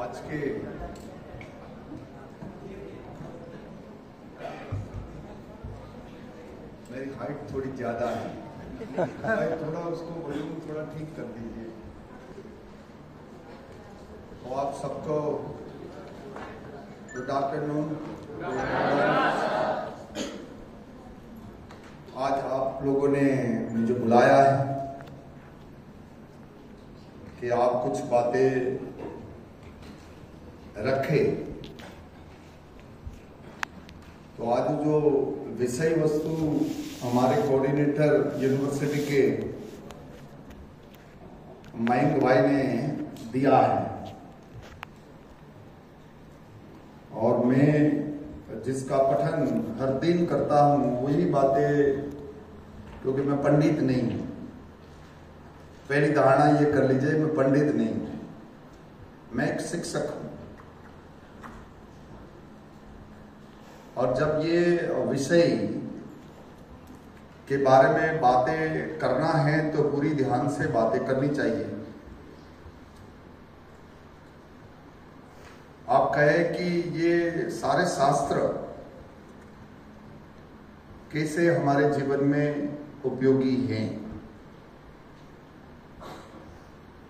आज के मेरी हाइट थोड़ी ज्यादा है, थोड़ा उसको वॉल्यूम थोड़ा ठीक कर दीजिए। तो आप सबको गुड आफ्टरनून। आज आप लोगों ने मुझे बुलाया है कि आप कुछ बातें रखें। तो आज जो विषय वस्तु हमारे कोऑर्डिनेटर यूनिवर्सिटी के मयंक भाई ने दिया है और मैं जिसका पठन हर दिन करता हूं वही बातें, क्योंकि मैं पंडित नहीं हूं। पहली धारणा ये कर लीजिए, मैं पंडित नहीं हूं, मैं एक शिक्षक हूं। और जब ये विषय के बारे में बातें करना है तो पूरी ध्यान से बातें करनी चाहिए। आप कहें कि ये सारे शास्त्र कैसे हमारे जीवन में उपयोगी हैं,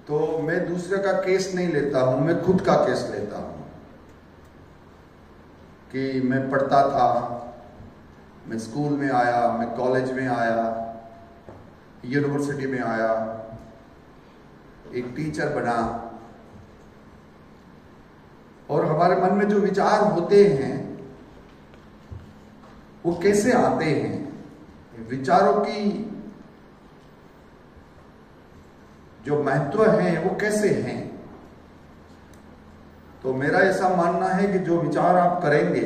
तो मैं दूसरे का केस नहीं लेता हूं, मैं खुद का केस लेता हूं कि मैं पढ़ता था, मैं स्कूल में आया, मैं कॉलेज में आया, यूनिवर्सिटी में आया, एक टीचर बना, और हमारे मन में जो विचार होते हैं वो कैसे आते हैं, विचारों की जो महत्व है वो कैसे हैं। तो मेरा ऐसा मानना है कि जो विचार आप करेंगे,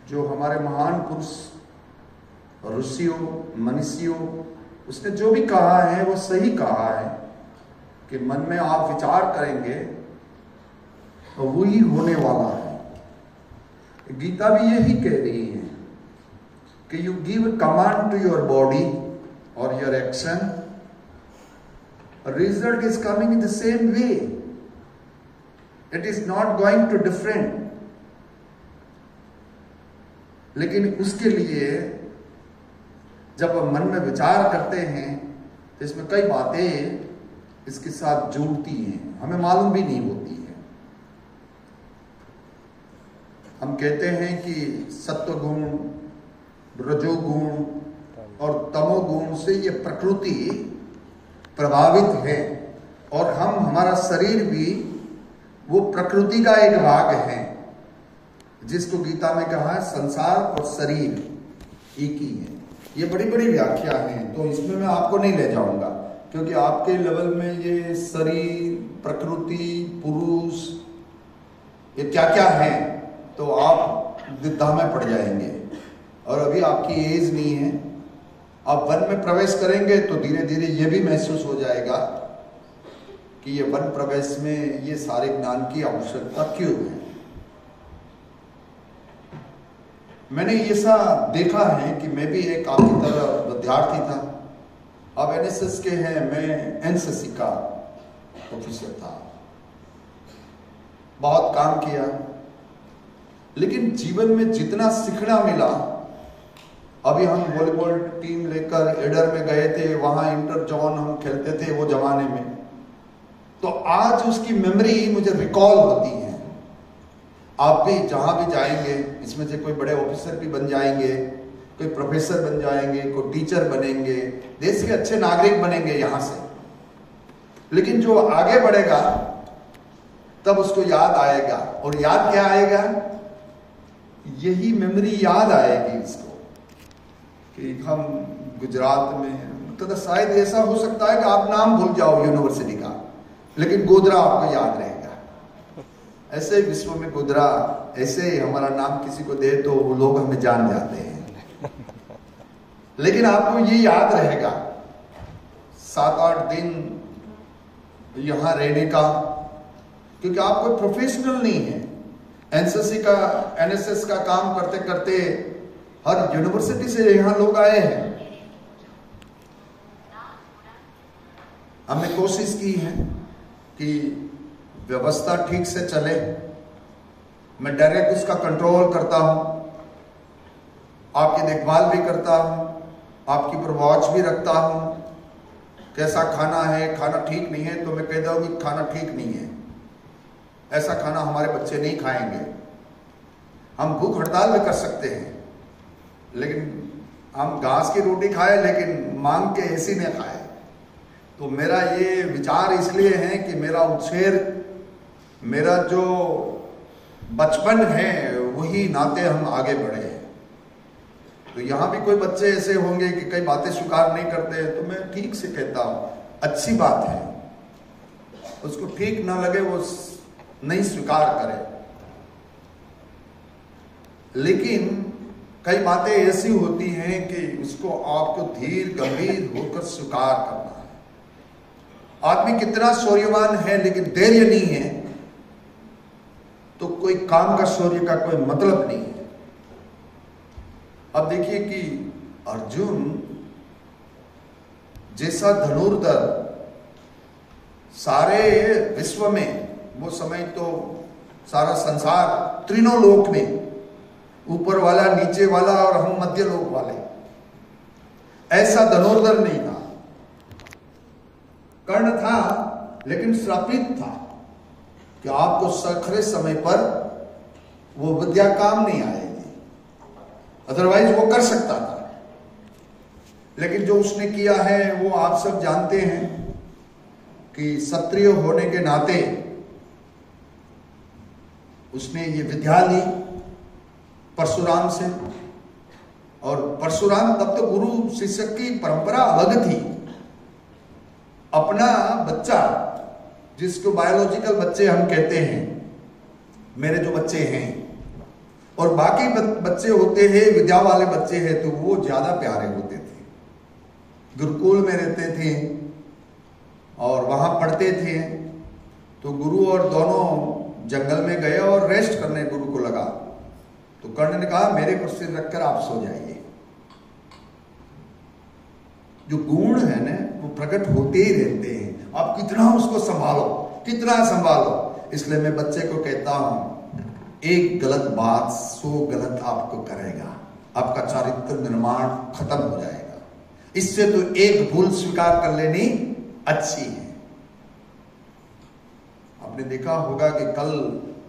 जो हमारे महान पुरुष ऋषियों मनीषियों उसने जो भी कहा है वो सही कहा है कि मन में आप विचार करेंगे तो वही होने वाला है। गीता भी यही कह रही है कि you give command to your body और your action, result is coming in the same way, it is not going to different. लेकिन उसके लिए जब हम मन में विचार करते हैं तो इसमें कई बातें इसके साथ जुड़ती हैं, हमें मालूम भी नहीं होती है। हम कहते हैं कि सत्वगुण, रजोगुण और तमोगुण से ये प्रकृति प्रभावित है, और हमारा शरीर भी वो प्रकृति का एक भाग है, जिसको गीता में कहा है संसार और शरीर एक ही है। ये बड़ी बड़ी व्याख्या है, तो इसमें मैं आपको नहीं ले जाऊंगा, क्योंकि आपके लेवल में ये शरीर, प्रकृति, पुरुष, ये क्या क्या है, तो आप द्विधा में पड़ जाएंगे। और अभी आपकी एज नहीं है, आप वन में प्रवेश करेंगे तो धीरे धीरे ये भी महसूस हो जाएगा कि ये वन प्रवेश में ये सारे ज्ञान की आवश्यकता क्यों है। मैंने ऐसा देखा है कि मैं भी एक आपकी तरह विद्यार्थी था, अब एनएसएस के हैं, मैं एनसीसी का ऑफिसर था, बहुत काम किया, लेकिन जीवन में जितना सीखना मिला, अभी हम वॉलीबॉल टीम लेकर एडर में गए थे, वहां इंटर जोन हम खेलते थे वो जमाने में, तो आज उसकी मेमोरी मुझे रिकॉल होती है। आप भी जहां भी जाएंगे, इसमें से कोई बड़े ऑफिसर भी बन जाएंगे, कोई प्रोफेसर बन जाएंगे, कोई टीचर बनेंगे, देश के अच्छे नागरिक बनेंगे यहां से, लेकिन जो आगे बढ़ेगा तब उसको याद आएगा, और याद क्या आएगा, यही मेमोरी याद आएगी इसको कि हम गुजरात में, तो शायद ऐसा हो सकता है कि आप नाम भूल जाओ यूनिवर्सिटी का, लेकिन गोधरा आपको याद रहेगा। ऐसे विश्व में गोधरा, ऐसे हमारा नाम किसी को दे तो वो लोग हमें जान जाते हैं, लेकिन आपको ये याद रहेगा 7-8 दिन यहां रहने का, क्योंकि आप कोई प्रोफेशनल नहीं है। एनसीसी का, एनएसएस का काम करते करते हर यूनिवर्सिटी से यहां लोग आए हैं। हमने कोशिश की है कि व्यवस्था ठीक से चले, मैं डायरेक्ट उसका कंट्रोल करता हूं, आपकी देखभाल भी करता हूं, आपकी पर वॉच भी रखता हूं। कैसा खाना है, खाना ठीक नहीं है तो मैं कहता हूं कि खाना ठीक नहीं है, ऐसा खाना हमारे बच्चे नहीं खाएंगे। हम भूख हड़ताल भी कर सकते हैं, लेकिन हम घास की रोटी खाए लेकिन मांग के ऐसी न खाए। तो मेरा ये विचार इसलिए है कि मेरा उछेर, मेरा जो बचपन है, वही नाते हम आगे बढ़े हैं। तो यहां भी कोई बच्चे ऐसे होंगे कि कई बातें स्वीकार नहीं करते, तो मैं ठीक से कहता हूं, अच्छी बात है, उसको ठीक ना लगे वो नहीं स्वीकार करे। लेकिन कई बातें ऐसी होती हैं कि उसको आपको धीर गंभीर होकर स्वीकार करना है। आदमी कितना शौर्यवान है लेकिन धैर्य नहीं है तो कोई काम का शौर्य का कोई मतलब नहीं है। अब देखिए कि अर्जुन जैसा धनुर्धर सारे विश्व में, वो समय तो सारा संसार तीनों लोक में, ऊपर वाला, नीचे वाला और हम मध्य लोक वाले, ऐसा धनुर्धर नहीं था। कर्ण था लेकिन श्रापित था कि आपको सखरे समय पर वो विद्या काम नहीं आएगी, अदरवाइज वो कर सकता था। लेकिन जो उसने किया है वो आप सब जानते हैं कि क्षत्रिय होने के नाते उसने ये विद्या ली परशुराम से। और परशुराम तब तो गुरु शिष्य की परंपरा अलग थी। अपना बच्चा, जिसको बायोलॉजिकल बच्चे हम कहते हैं, मेरे जो बच्चे हैं और बाकी बच्चे होते हैं, विद्या वाले बच्चे हैं, तो वो ज्यादा प्यारे होते थे। गुरुकुल में रहते थे और वहां पढ़ते थे। तो गुरु और दोनों जंगल में गए और रेस्ट करने गुरु को लगा। तो कर्ण ने कहा मेरे पर सिर रखकर आप सो जाइए। जो गुण है ना वो प्रकट होते ही रहते हैं, आप कितना उसको संभालो, कितना संभालो। इसलिए मैं बच्चे को कहता हूं, एक गलत बात 100 गलत आपको करेगा, आपका चारित्र निर्माण खत्म हो जाएगा। इससे तो एक भूल स्वीकार कर लेनी अच्छी है। आपने देखा होगा कि कल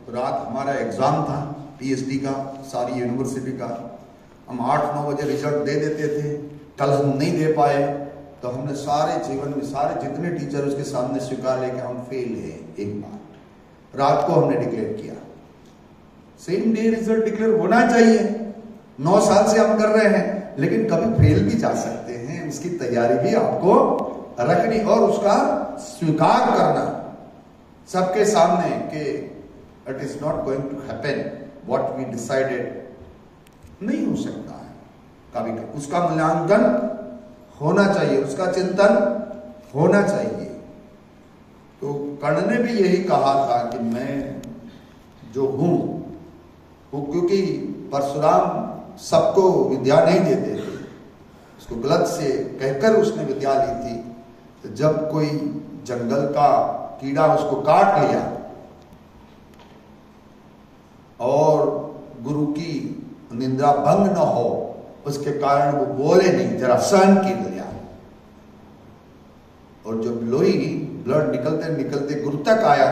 रात हमारा एग्जाम था पीएचडी का, सारी यूनिवर्सिटी का। हम 8-9 बजे रिजल्ट दे देते थे। कल हम नहीं दे पाए तो हमने सारे जीवन में सारे जितने टीचर उसके सामने स्वीकार लेके हम फेल हैं। एक बार रात को हमने डिक्लेयर किया, सेम डे रिजल्ट डिक्लेयर होना चाहिए। 9 साल से हम कर रहे हैं, लेकिन कभी फेल भी जा सकते हैं। उसकी तैयारी भी आपको रखनी और उसका स्वीकार करना सबके सामने कि it is not going to happen what we decided. नहीं हो सकता है, कभी उसका मूल्यांकन होना चाहिए, उसका चिंतन होना चाहिए। तो कर्ण ने भी यही कहा था कि मैं जो हूं वो, क्योंकि परशुराम सबको विद्या नहीं देते थे, उसको गलत से कहकर उसने विद्या ली थी। तो जब कोई जंगल का कीड़ा उसको काट लिया और गुरु की निंदा भंग न हो उसके कारण वो बोले नहीं, जरा सहन की लिया। और जब लोही ब्लड निकलते निकलते गुरु तक आया,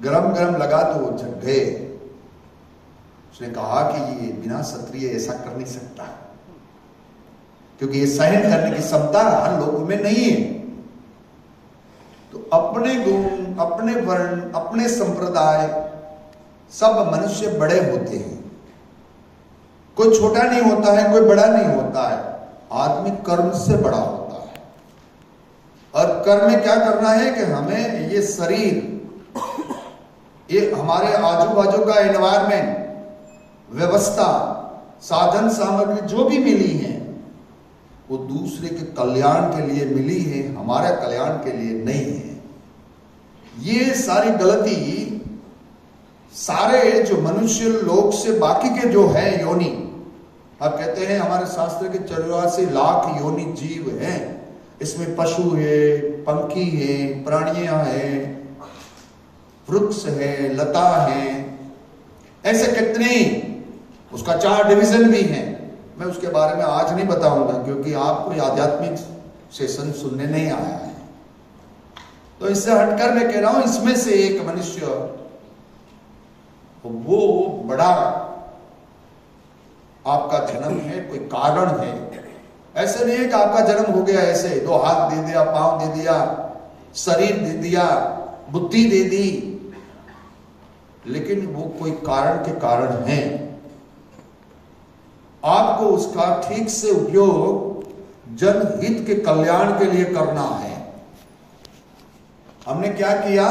गरम गरम लगा तो वो जग गए। उसने कहा कि ये बिना क्षत्रिय ऐसा कर नहीं सकता, क्योंकि ये सहन करने की क्षमता हर लोगों में नहीं है। तो अपने गुण, अपने वर्ण, अपने संप्रदाय, सब मनुष्य बड़े होते हैं। कोई छोटा नहीं होता है, कोई बड़ा नहीं होता है। आदमी कर्म से बड़ा होता है। और कर्म में क्या करना है कि हमें ये शरीर, ये हमारे आजू बाजू का एनवायरमेंट, व्यवस्था, साधन सामग्री जो भी मिली है वो दूसरे के कल्याण के लिए मिली है, हमारे कल्याण के लिए नहीं है। ये सारी गलती सारे जो मनुष्य लोक से बाकी के जो है योनि, आप कहते हैं हमारे शास्त्र के 84 लाख योनि जीव हैं, इसमें पशु है, पंखी है, प्राणियां हैं, वृक्ष है, लता है, ऐसे कितने, उसका 4 डिवीजन भी हैं। मैं उसके बारे में आज नहीं बताऊंगा क्योंकि आपको आध्यात्मिक सेशन सुनने नहीं आया है। तो इससे हटकर मैं कह रहा हूं, इसमें से एक मनुष्य वो बड़ा आपका जन्म है, कोई कारण है। ऐसे नहीं है कि आपका जन्म हो गया ऐसे 2 हाथ दे दिया, पांव दे दिया, शरीर दे दिया, बुद्धि दे दी, लेकिन वो कोई कारण के कारण है। आपको उसका ठीक से उपयोग जनहित के कल्याण के लिए करना है। हमने क्या किया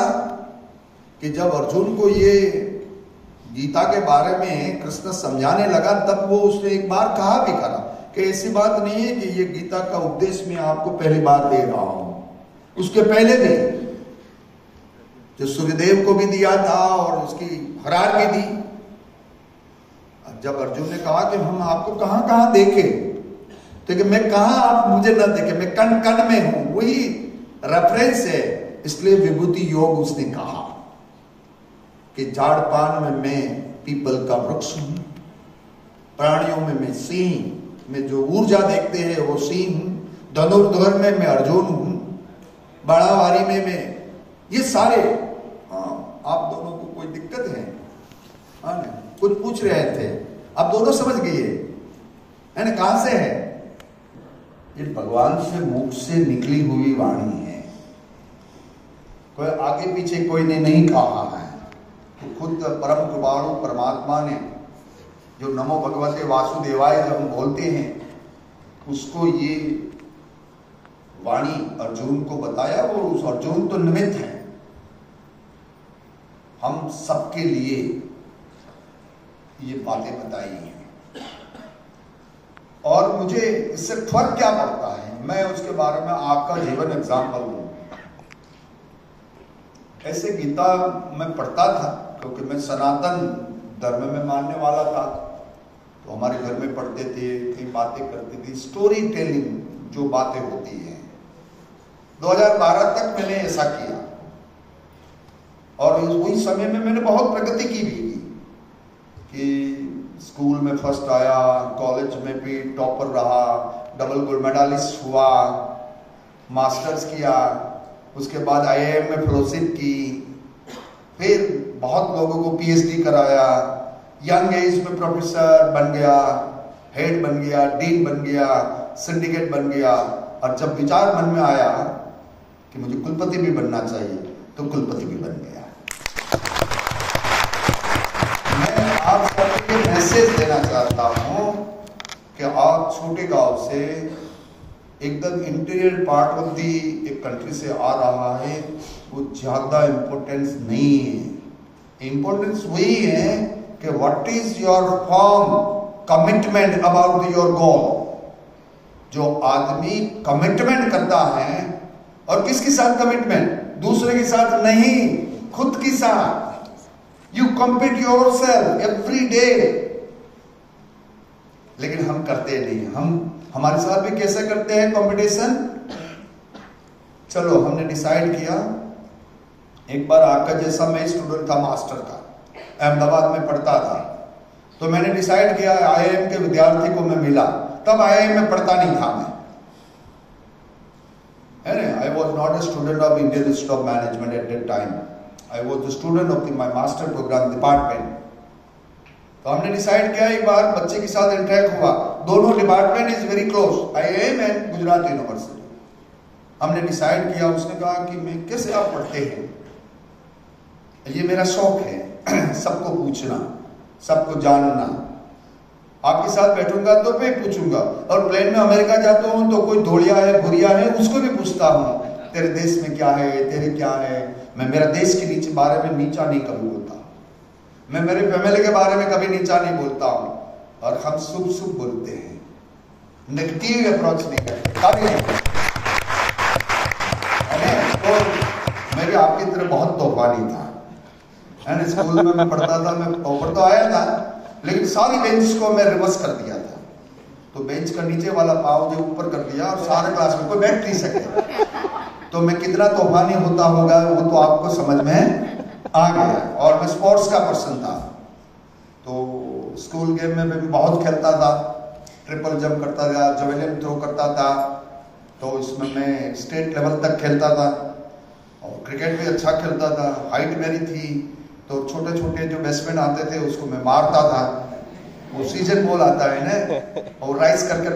कि जब अर्जुन को ये गीता के बारे में कृष्ण समझाने लगा, तब वो उसने एक बार कहा भी करा कि ऐसी बात नहीं है कि ये गीता का उपदेश मैं आपको पहली बार दे रहा हूं, उसके पहले भी जो सूर्यदेव को भी दिया था और उसकी हरार भी दी। जब अर्जुन ने कहा कि हम आपको कहां कहां देखे, तो कि मैं कहां आप मुझे न देखे, मैं कण कण में हूं, वही रेफरेंस है। इसलिए विभूति योग उसने कहा कि झाड़ पान में मैं पीपल का वृक्ष हूं, प्राणियों में मैं सिंह, में जो ऊर्जा देखते हैं वो सिंह हूं, धनुर्धर में मैं अर्जुन हूं, बाणावारी में मैं, ये सारे। हाँ, आप दोनों को कोई दिक्कत है? हाँ, कुछ पूछ रहे थे, आप दोनों समझ गए है ना? कहां से है ये? भगवान से मुख से निकली हुई वाणी है, कोई आगे पीछे कोई ने नहीं कहा है। तो खुद परम कृपाणु परमात्मा ने जो नमो भगवते वासुदेवाय जब हम बोलते हैं, उसको ये वाणी अर्जुन को बताया, और उस अर्जुन तो निमित्त है हम सबके लिए ये बातें बताई हैं। और मुझे इससे फर्क क्या पड़ता है, मैं उसके बारे में आपका जीवन एग्जाम्पल हूं। ऐसे गीता मैं पढ़ता था क्योंकि मैं सनातन धर्म में मानने वाला था, तो हमारे घर में पढ़ते थे, कई बातें करते थे, स्टोरी टेलिंग जो बातें होती हैं। 2012 तक मैंने ऐसा किया, और वही समय में मैंने बहुत प्रगति की भी कि स्कूल में फर्स्ट आया, कॉलेज में भी टॉपर रहा, डबल गोल्ड मेडलिस्ट हुआ, मास्टर्स किया, उसके बाद IIM में फेलोशिप की, फिर बहुत लोगों को PhD कराया, यंग एज में प्रोफेसर बन गया, हेड बन गया, डीन बन गया, सिंडिकेट बन गया। और जब विचार मन में आया कि मुझे कुलपति भी बनना चाहिए, तो कुलपति भी बन गया। मैं आप सबको मैसेज देना चाहता हूं कि आप छोटे गांव से एकदम इंटीरियर पार्ट ऑफ दी एक कंट्री से आ रहा है, वो ज्यादा इंपॉर्टेंस नहीं है। इंपॉर्टेंस वही है कि what is your firm commitment about your goal. जो आदमी कमिटमेंट करता है, और किसके साथ कमिटमेंट? दूसरे के साथ नहीं, खुद के साथ। You compete yourself every day. लेकिन हम करते नहीं। हम हमारे साथ भी कैसे करते हैं कंपटीशन? चलो, हमने डिसाइड किया, एक बार आपका जैसा मैं स्टूडेंट था मास्टर का, अहमदाबाद में पढ़ता था, तो मैंने डिसाइड किया IIM के विद्यार्थी को मैं मिला। तब IIM में पढ़ता नहीं था मैं, है ना। I was not a student of Indian Institute of Management at that time, I was the student of my master program department. तो हमने डिसाइड किया, एक बार बच्चे के साथ इंटरेक्ट हुआ, दोनों department is very close, IIM and Gujarat university. हमने डिसाइड किया, उसने कहा कि मैं कैसे आप पढ़ते हैं, ये मेरा शौक है सबको पूछना, सबको जानना। आपके साथ बैठूंगा तो मैं पूछूंगा, और प्लेन में अमेरिका जाता हूं तो कोई धोलिया है, भुरिया है, उसको भी पूछता हूं तेरे देश में क्या है, तेरे क्या है। मैं मेरा देश के नीचे बारे में नीचा नहीं कभी बोलता, मैं मेरे फैमिली के बारे में कभी नीचा नहीं बोलता हूं। और हम शुभ शुभ बोलते हैं, नेगेटिव अप्रोच नहीं करते कभी नहीं। तो मैं भी आपकी तरह बहुत तोहफानी था, है ना। स्कूल में मैं पढ़ता था, मैं टॉपर तो आया था, लेकिन सारी बेंच को मैं रिवर्स कर दिया था। तो बेंच का नीचे वाला पाव जो ऊपर कर दिया और सारे क्लास में कोई बैठ नहीं सके। तो मैं कितना तूफानी होता होगा वो तो आपको समझ में आ गया। और मैं स्पोर्ट्स का पर्सन था, तो स्कूल गेम में मैं भी बहुत खेलता था, ट्रिपल जंप करता था, जेवलिन थ्रो करता था, तो इसमें मैं स्टेट लेवल तक खेलता था। और क्रिकेट भी अच्छा खेलता था, हाइट मेरी थी, तो छोटे छोटे जो बैट्समैन आते थे उसको मैं मारता था। वो सीजन बॉल आता है ना, और राइस करके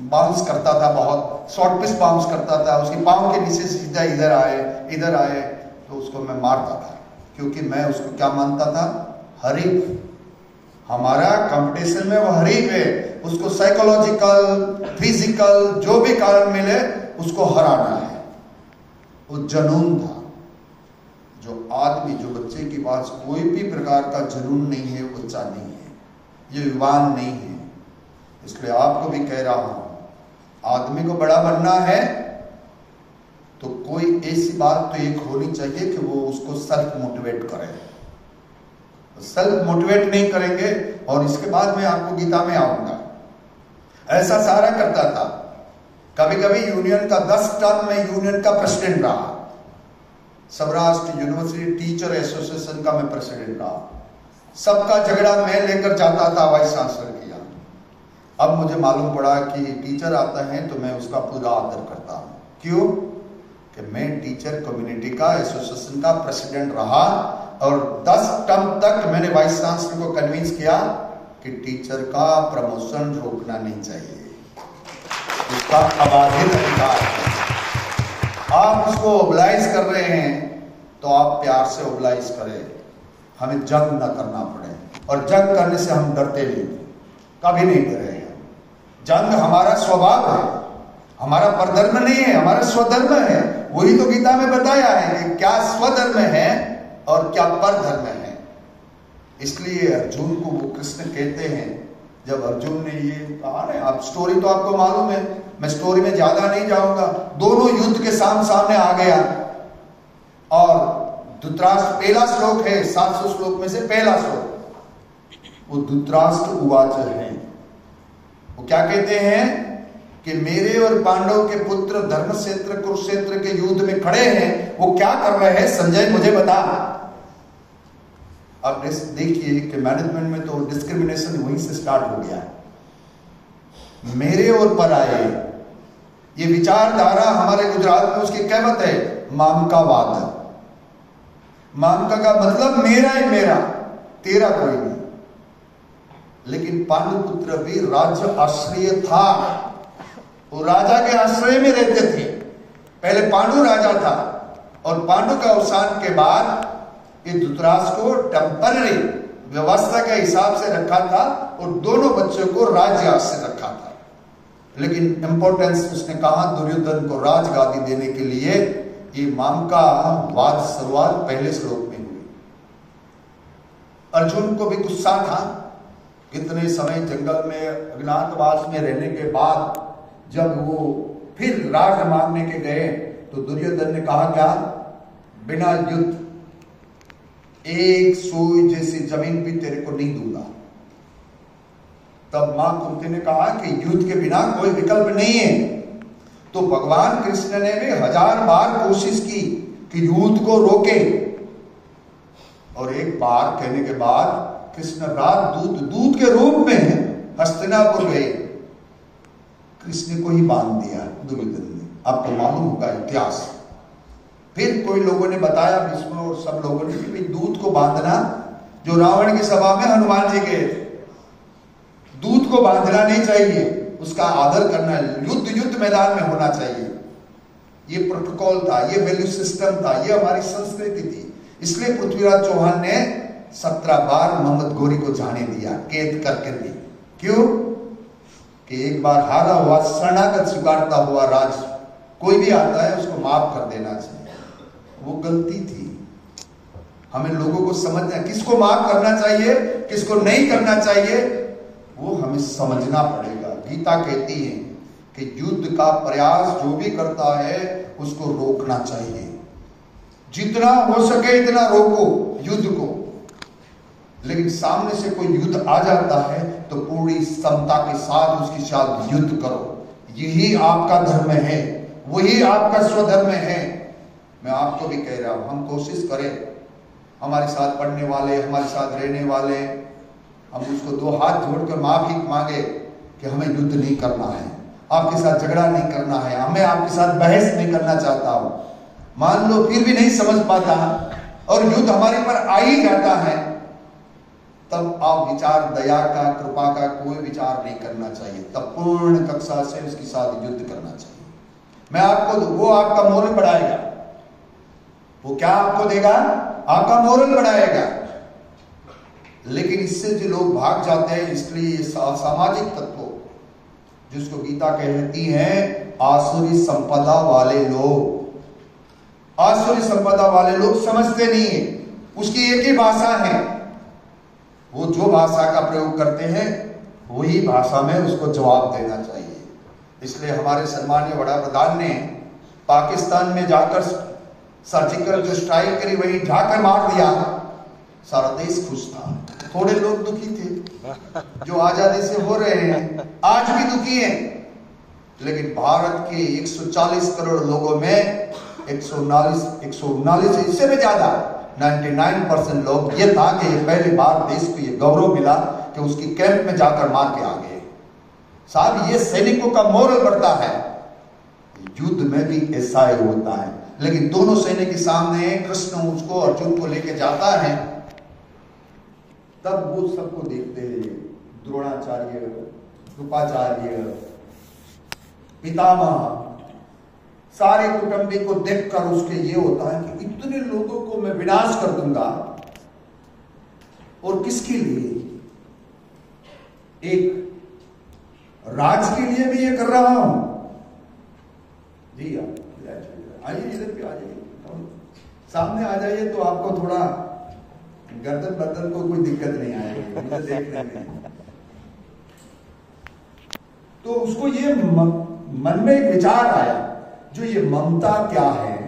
बाउंस करता था, बहुत शॉर्ट पिच बाउंस करता था, उसकी पाँव के नीचे सीधा इधर आए तो उसको मैं मारता था, क्योंकि मैं उसको क्या मानता था, हरीफ। हमारा कंपटीशन में वो हरीफ है, उसको साइकोलॉजिकल फिजिकल जो भी कारण मिले उसको हराना है। वो जुनून था। जो आदमी, जो बच्चे के पास कोई भी प्रकार का जुनून नहीं है, वो बच्चा नहीं है, ये युवान नहीं है। इसलिए आपको भी कह रहा हूं, आदमी को बड़ा बनना है तो कोई ऐसी बात तो एक होनी चाहिए कि वो उसको सेल्फ मोटिवेट करे। सेल्फ मोटिवेट नहीं करेंगे, और इसके बाद मैं आपको गीता में आऊंगा। ऐसा सारा करता था। कभी कभी यूनियन का 10 टर्म में यूनियन का प्रेसिडेंट रहा, सौराष्ट्र यूनिवर्सिटी टीचर एसोसिएशन का मैं प्रेसिडेंट रहा। सबका झगड़ा मैं लेकर जाता था वाइस चांसलर किया। अब मुझे मालूम पड़ा कि टीचर आता है तो मैं उसका पूरा आदर करता हूं। क्यों? कि मैं टीचर कम्युनिटी का एसोसिएशन का प्रेसिडेंट रहा, और 10 टर्म तक मैंने वाइस चांसलर को कन्विंस किया कि टीचर का प्रमोशन रोकना नहीं चाहिए, उसका अबाधित अधिकार है। आप उसको ओबलाइज कर रहे हैं तो आप प्यार से ओबलाइज करें, हमें जंग न करना पड़े। और जंग करने से हम डरते नहीं, कभी नहीं डरे। जंग हमारा स्वभाव है, हमारा परधर्म नहीं है, हमारा स्वधर्म है। वही तो गीता में बताया है कि क्या स्वधर्म है और क्या परधर्म है। इसलिए अर्जुन को वो कृष्ण कहते हैं, जब अर्जुन ने ये कहा ना, आप स्टोरी तो आपको मालूम है, मैं स्टोरी में ज्यादा नहीं जाऊंगा। दोनों युद्ध के सामने आ गया, और धृतराष्ट्र, पहला श्लोक है 700 श्लोक में से पहला श्लोक, वो धृतराष्ट्र उवाच है। वो क्या कहते हैं कि मेरे और पांडव के पुत्र धर्म क्षेत्र कुरुक्षेत्र के युद्ध में खड़े हैं, वो क्या कर रहे हैं संजय मुझे बता। अब देखिए कि मैनेजमेंट में तो डिस्क्रिमिनेशन वहीं से स्टार्ट हो गया। मेरे और पर आए, ये विचारधारा हमारे गुजरात में उसकी कहवत है, मामकावाद। मामका का मतलब मेरा ही मेरा, तेरा कोई नहीं। लेकिन पांडुपुत्र भी राज्य आश्रय था, वो राजा के आश्रय में रहते थे। पहले पांडु राजा था, और पांडु का अवसान के बाद ये धृतराष्ट्र को टेम्पररी व्यवस्था के हिसाब से रखा था, और दोनों बच्चों को राज्य आश्रय रखा था। लेकिन इंपॉर्टेंस उसने कहा दुर्योधन को राजगादी देने के लिए। ये मामका वाद शुरुआत पहले श्लोक में हुई। अर्जुन को भी गुस्सा था। इतने समय जंगल में अज्ञातवास में रहने के बाद जब वो फिर राज मांगने के गए, तो दुर्योधन ने कहा क्या, बिना युद्ध एक सुई जैसी जमीन भी तेरे को नहीं दूंगा। तब मां कुंती ने कहा कि युद्ध के बिना कोई विकल्प नहीं है। तो भगवान कृष्ण ने भी 1000 बार कोशिश की कि युद्ध को रोके, और एक बार कहने के बाद कृष्ण रात दूत के रूप में हस्तिनापुर गए, कृष्ण को ही बांध दिया दुर्योधन ने। आपको मालूम होगा इतिहास। फिर कोई लोगों ने बताया, भीष्म और सब लोगों ने, कि दूत को बांधना, जो रावण की सभा में हनुमान जी गए, दूत को बांधना नहीं चाहिए, उसका आदर करना, युद्ध मैदान में होना चाहिए। ये प्रोटोकॉल था, ये वैल्यू सिस्टम था, ये हमारी संस्कृति थी। इसलिए पृथ्वीराज चौहान ने 17 बार मोहम्मद गोरी को जाने दिया, कैद करके भी। क्यों? कि एक बार हारा हुआ शरणागत स्वीकारता हुआ राज कोई भी आता है उसको माफ कर देना चाहिए। वो गलती थी। हमें लोगों को समझना, किसको माफ करना चाहिए, किसको नहीं करना चाहिए, वो हमें समझना पड़ेगा। गीता कहती है कि युद्ध का प्रयास जो भी करता है उसको रोकना चाहिए। जितना हो सके इतना रोको युद्ध को। लेकिन सामने से कोई युद्ध आ जाता है तो पूरी क्षमता के साथ उसके साथ युद्ध करो। यही आपका धर्म है, वही आपका स्वधर्म है। मैं आपको भी कह रहा हूं, हम कोशिश करें, हमारे साथ पढ़ने वाले, हमारे साथ रहने वाले, हम उसको दो हाथ जोड़कर माफी मांगे कि हमें युद्ध नहीं करना है, आपके साथ झगड़ा नहीं करना है, हमें आपके साथ बहस नहीं करना चाहता हूं। मान लो फिर भी नहीं समझ पाता और युद्ध हमारे पर आ ही जाता है, तब आप विचार दया का, कृपा का कोई विचार नहीं करना चाहिए, तब पूर्ण कक्षा से उसके साथ युद्ध करना चाहिए। मैं आपको, वो आपका मोरल बढ़ाएगा। वो क्या आपको देगा? आपका मोरल बढ़ाएगा। लेकिन इससे जो लोग भाग जाते हैं, इसलिए सामाजिक तत्वों, जिसको गीता कहती है आसुरी संपदा वाले लोग, आसुरी संपदा वाले लोग समझते नहीं है। उसकी एक ही भाषा है, वो जो भाषा का प्रयोग करते हैं वही भाषा में उसको जवाब देना चाहिए। इसलिए हमारे सम्मानीय वड़ा प्रधान ने पाकिस्तान में जाकर सर्जिकल जो स्ट्राइक करी वही जाकर मार दिया, सारा देश खुश था। थोड़े लोग दुखी थे जो आजादी से हो रहे हैं, आज भी दुखी हैं। लेकिन भारत के 140 करोड़ लोगों में 139 इससे भी ज्यादा 99% लोग ये था कि ये पहली बार देश को ये गौरव मिला कि उसकी कैंप में जाकर मार के आ गए। साहब, ये सैनिकों का मोरल बढ़ता है। युद्ध में भी ऐसा ही होता है। लेकिन दोनों सैनिक के सामने कृष्ण उसको, अर्जुन को लेके जाता है, तब वो सबको देखते हैं, द्रोणाचार्य, कृपाचार्य, पितामह, सारे कुटुंबी को देखकर उसके ये होता है कि इतने लोगों को मैं विनाश कर दूंगा, और किसके लिए? एक राज के लिए भी ये कर रहा हूं। जी आइए, इधर भी आ जाइए, सामने आ जाइए तो आपको थोड़ा गर्दन बर्दन को कोई दिक्कत नहीं आएगी मुझे देखने में। तो उसको ये मन में एक विचार आया, जो ये ममता क्या है,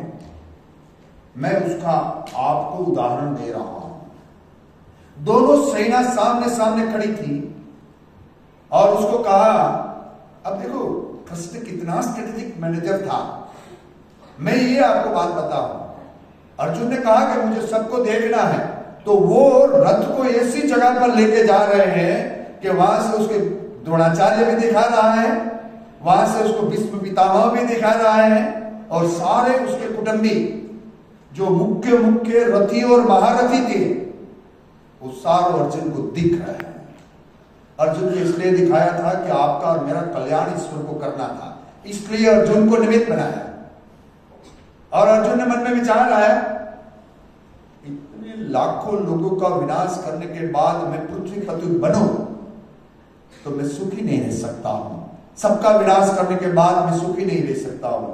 मैं उसका आपको उदाहरण दे रहा हूं। दोनों सेना सामने सामने खड़ी थी और उसको कहा, अब देखो कृष्ण कितना स्ट्रेटेजिक मैनेजर था। मैं ये आपको बात बताऊं, अर्जुन ने कहा कि मुझे सबको देखना है, तो वो रथ को ऐसी जगह पर लेके जा रहे हैं कि वहां से उसके द्रोणाचार्य भी दिखा रहा है, वहां से उसको भीष्म पितामह भी दिखा रहा है, और सारे उसके कुटुंबी जो मुख्य मुख्य रथी और महारथी थे, वो सारे अर्जुन को दिख रहे हैं। अर्जुन को इसलिए दिखाया था कि आपका और मेरा कल्याण ईश्वर को करना था, इसलिए अर्जुन को निमित्त बनाया। और अर्जुन ने मन में विचार आया, इतने लाखों लोगों का विनाश करने के बाद मैं पृथ्वी पति बनूं तो मैं सुखी नहीं रह सकता हूं। सबका विनाश करने के बाद मैं सुखी नहीं रह सकता हूं।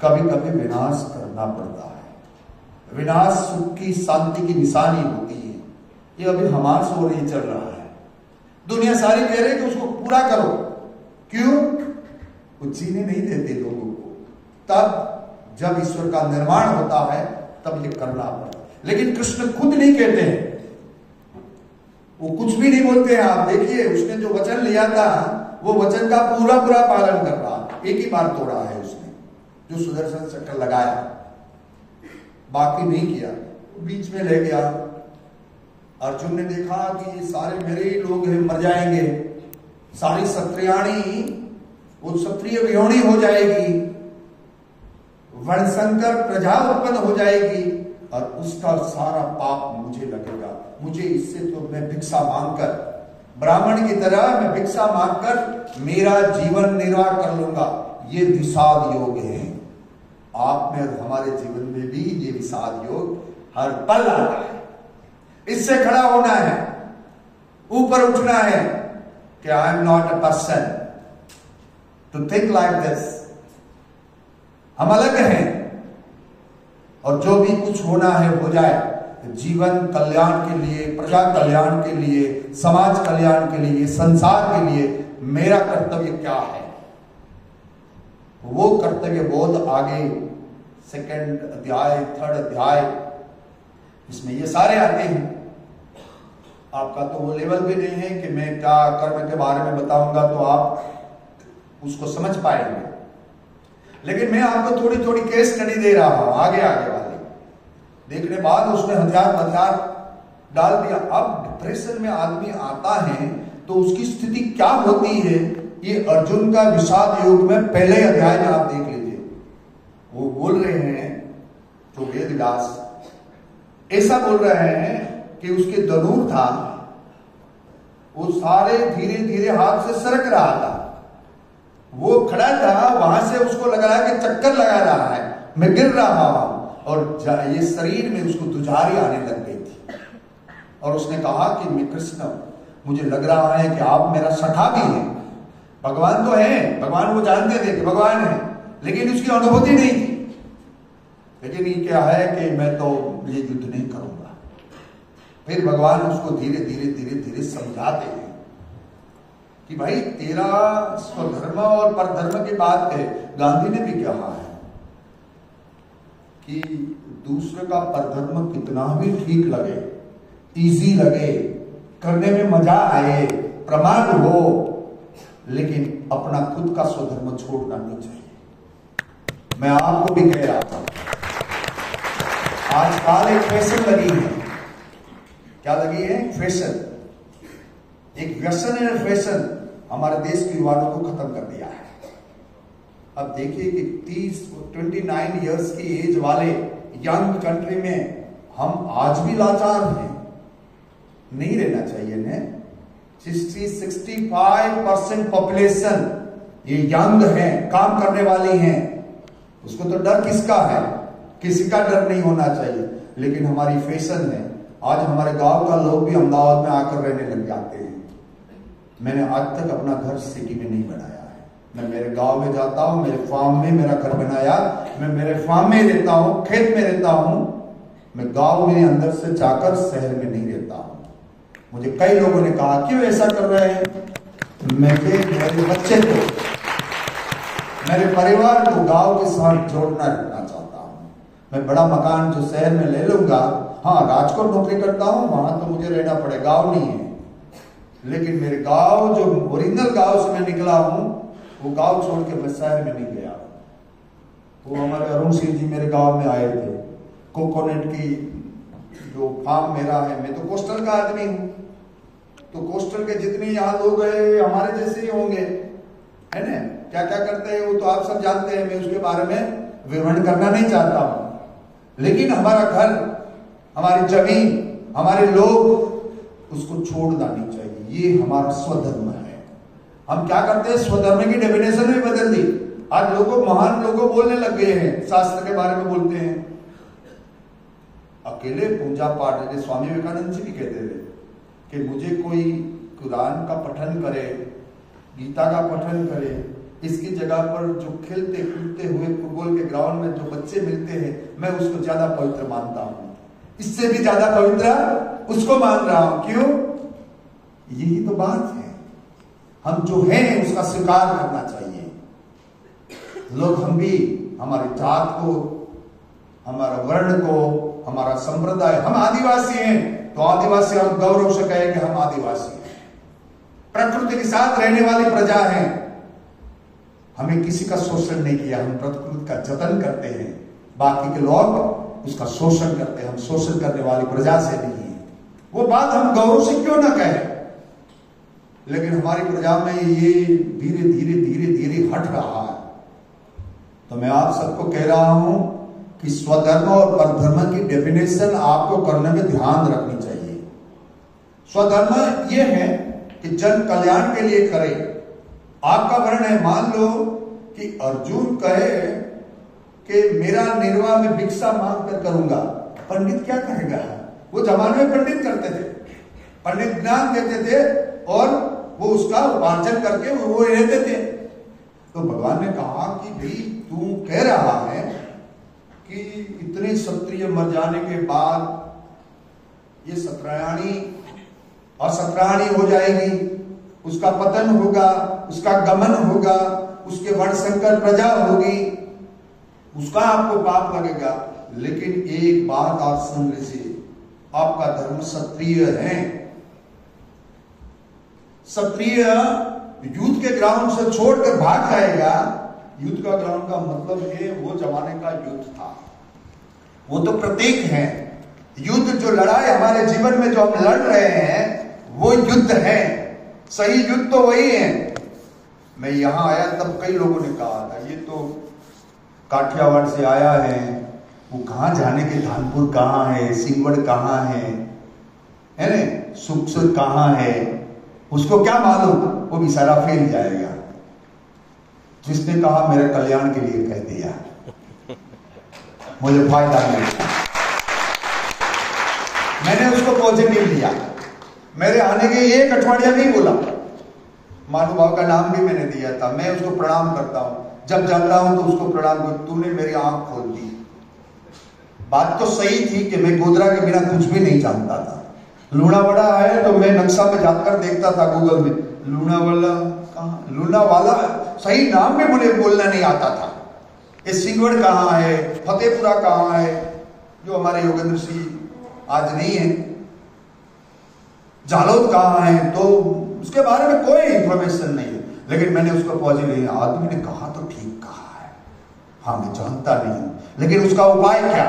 कभी कभी विनाश करना पड़ता है। विनाश सुख की, शांति की निशानी होती है। ये अभी हमारे से नहीं चल रहा है। दुनिया सारी कह रही है कि उसको पूरा करो। क्यों? वो जीने नहीं देते लोगों को। तब जब ईश्वर का निर्माण होता है तब ये करना पड़ता है। लेकिन कृष्ण खुद नहीं कहते हैं, वो कुछ भी नहीं बोलते हैं। आप देखिए, उसने जो वचन लिया था वो वचन का पूरा पूरा पालन कर रहा। एक ही बार तोड़ा है उसने, जो सुदर्शन चक्र लगाया, बाकी नहीं किया, बीच में ले गया। अर्जुन ने देखा कि ये सारे मेरे ही लोग हैं, मर जाएंगे, सारी क्षत्रियाणी वो क्षत्रिय वियोनी हो जाएगी, वर्णशंकर प्रजा उत्पन्न हो जाएगी, और उसका सारा पाप मुझे लगेगा। मुझे इससे तो मैं भिक्षा मांगकर, ब्राह्मण की तरह मैं भिक्षा मांगकर मेरा जीवन निर्वाह कर लूंगा। ये विषाद योग है। आप में और हमारे जीवन में भी ये विषाद योग हर पल आता है। इससे खड़ा होना है, ऊपर उठना है कि I am not a person to think like this. हम अलग हैं, और जो भी कुछ होना है हो जाए। जीवन कल्याण के लिए, प्रजा कल्याण के लिए, समाज कल्याण के लिए, संसार के लिए मेरा कर्तव्य क्या है, वो कर्तव्य बहुत आगे सेकंड अध्याय, थर्ड अध्याय, इसमें ये सारे आते हैं। आपका तो वो लेवल भी नहीं है कि मैं क्या कर्म के बारे में बताऊंगा तो आप उसको समझ पाएंगे। लेकिन मैं आपको थोड़ी थोड़ी केस स्टडी दे रहा हूं, आगे आगे वाले देखने बाद उसने हजार डाल दिया। अब डिप्रेशन में आदमी आता है तो उसकी स्थिति क्या होती है, ये अर्जुन का विषाद योग में पहले अध्याय में आप देख लीजिए। वो बोल रहे हैं तो वेद व्यास ऐसा बोल रहे हैं कि उसके धनुर था, वो सारे धीरे धीरे हाथ से सरक रहा था। वो खड़ा था, वहां से उसको लग रहा है कि चक्कर लगा रहा है, मैं गिर रहा हूं, और ये शरीर में उसको दुजारी आने लग गई थी। और उसने कहा कि मैं कृष्ण, मुझे लग रहा है कि आप मेरा सखा भी हैं। भगवान तो है, भगवान वो जानते थे कि भगवान है, लेकिन उसकी अनुभूति नहीं थी। लेकिन ये क्या है कि मैं तो ये युद्ध नहीं करूंगा। फिर भगवान उसको धीरे धीरे धीरे धीरे समझाते हैं कि भाई तेरा स्वधर्म और परधर्म की बात है। गांधी ने भी कहा है कि दूसरे का परधर्म कितना भी ठीक लगे, इजी लगे, करने में मजा आए, प्रमाद हो, लेकिन अपना खुद का स्वधर्म छोड़ना नहीं चाहिए। मैं आपको भी कह रहा था, आजकल एक फैशन लगी है। क्या लगी है? फैशन, एक व्यसन है। फैशन हमारे देश के युवाओं को खत्म कर दिया है। अब देखिए कि 29 इयर्स की एज वाले यंग कंट्री में हम आज भी लाचार हैं। नहीं रहना चाहिए ने 65% पॉपुलेशन ये यंग है, काम करने वाली हैं। उसको तो डर किसका है? किसी का डर नहीं होना चाहिए। लेकिन हमारी फैशन है, आज हमारे गांव का लोग भी अहमदाबाद में आकर रहने लग जाते हैं। मैंने आज तक अपना घर सिटी में नहीं बनाया है। मैं मेरे गांव में जाता हूं, मेरे फार्म में मेरा घर बनाया, मैं मेरे फार्म में रहता हूं, खेत में रहता हूं। मैं गांव में अंदर से जाकर शहर में नहीं रहता हूं। मुझे कई लोगों ने कहा क्यों ऐसा कर रहे हैं? मैं मेरे बच्चे को, मेरे परिवार को गांव के साथ जोड़ना रखना चाहता हूं। मैं बड़ा मकान जो शहर में ले लूंगा, हाँ राजकोट नौकरी करता हूं, वहां तो मुझे रहना पड़े, गांव नहीं है। लेकिन मेरे गांव जो ओरिजिनल गांव से मैं निकला हूं, वो गांव छोड़ के मैं शहर में नहीं गया। वो हमारे अरुण सिंह जी मेरे गांव में आए थे। कोकोनट की जो फार्म मेरा है, मैं तो कोस्टल का आदमी हूं, तो कोस्टल के जितने यहाँ लोग हैं हमारे जैसे ही होंगे, है ना। क्या क्या करते हैं वो तो आप सब जानते हैं, मैं उसके बारे में विवरण करना नहीं चाहता हूं। लेकिन हमारा घर, हमारी जमीन, हमारे लोग, उसको छोड़ना नहीं चाहिए। ये हमारा स्वधर्म है। हम क्या करते हैं, स्वधर्म की डेफिनेशन भी बदल दी। आज लोगों, महान लोगों बोलने लग गए हैं, शास्त्र के बारे में बोलते हैं। अकेले पूजा पाठ, जैसे स्वामी विवेकानंद जी भी कहते थे कि मुझे कोई कुरान का पठन करे, गीता का पठन करे, इसकी जगह पर जो खेलते कूदते हुए फुटबॉल के ग्राउंड में जो बच्चे मिलते हैं, मैं उसको ज्यादा पवित्र मानता हूं। इससे भी ज्यादा पवित्र उसको मान रहा हूं। क्यों? यही तो बात है। हम जो हैं उसका स्वीकार करना चाहिए। लोग, हम भी हमारी जात को, हमारा वर्ण को, हमारा संप्रदाय, हम आदिवासी हैं तो आदिवासी हम गौरव से कहें कि हम आदिवासी हैं। प्रकृति के साथ रहने वाली प्रजा हैं। हमें किसी का शोषण नहीं किया, हम प्रकृति का जतन करते हैं। बाकी के लोग उसका शोषण करते हैं। हम शोषण करने वाली प्रजा से नहीं है। वो बात हम गौरव से क्यों ना कहें, लेकिन हमारी प्रजा में ये धीरे धीरे धीरे धीरे हट रहा है। तो मैं आप सबको कह रहा हूं कि स्वधर्म और परधर्म की डेफिनेशन आपको करने में ध्यान रखनी चाहिए। स्वधर्म यह है कि जन कल्याण के लिए करे। आपका वर्ण है, मान लो कि अर्जुन कहे कि मेरा निर्वाह में भिक्षा मांग कर करूंगा, पंडित क्या कहेगा? वो जमाने में पंडित करते थे, पंडित ज्ञान देते थे और वो उसका उपार्जन करके वो रहते थे। तो भगवान ने कहा कि भाई तू कह रहा है कि इतने क्षत्रिय मर जाने के बाद ये सत्रायणी असत्रायणी हो जाएगी, उसका पतन होगा, उसका गमन होगा, उसके वर्ण संकर प्रजा होगी, उसका आपको पाप लगेगा। लेकिन एक बात आप सुन लीजिए, आपका धर्म क्षत्रिय है, क्षत्रिय युद्ध के ग्राउंड से छोड़कर भाग जाएगा। युद्ध का ग्राउंड का मतलब है वो जमाने का युद्ध था, वो तो प्रतीक है। युद्ध जो लड़ाई हमारे जीवन में जो हम लड़ रहे हैं वो युद्ध है, सही युद्ध तो वही है। मैं यहां आया तब कई लोगों ने कहा था ये तो काठियावाड़ से आया है, वो कहां जाने के, धानपुर कहां है, सिंगवड़ कहां है ना, सुखसुर कहां है, उसको क्या मालूम, वो बेचारा फेल जाएगा। जिसने कहा मेरे कल्याण के लिए कह दिया, मुझे फायदा नहीं। मैंने उसको पॉजिटिव लिया, मेरे आने के एक अठवाडिया नहीं बोला, महानुभाव का नाम भी मैंने दिया था। मैं उसको प्रणाम करता हूं, जब जाता हूं तो उसको प्रणाम कर, तूने मेरी आंख खोल दी। बात तो सही थी कि मैं गोधरा के बिना कुछ भी नहीं जानता था। लूणावाड़ा आया तो मैं नक्शा में जाकर देखता था गूगल में, लूणावाला कहाँ, लूणावाला सही नाम भी मुझे बोलना नहीं आता था। ये सिंगवड़ कहाँ है, फतेहपुरा कहाँ है, जो हमारे योगेंद्र सिंह आज नहीं है, जालोद कहाँ है, तो उसके बारे में कोई इंफॉर्मेशन नहीं है। लेकिन मैंने उसको पॉजिटिव, आदमी ने कहा तो ठीक कहा है, हाँ मैं जानता नहीं हूं, लेकिन उसका उपाय क्या।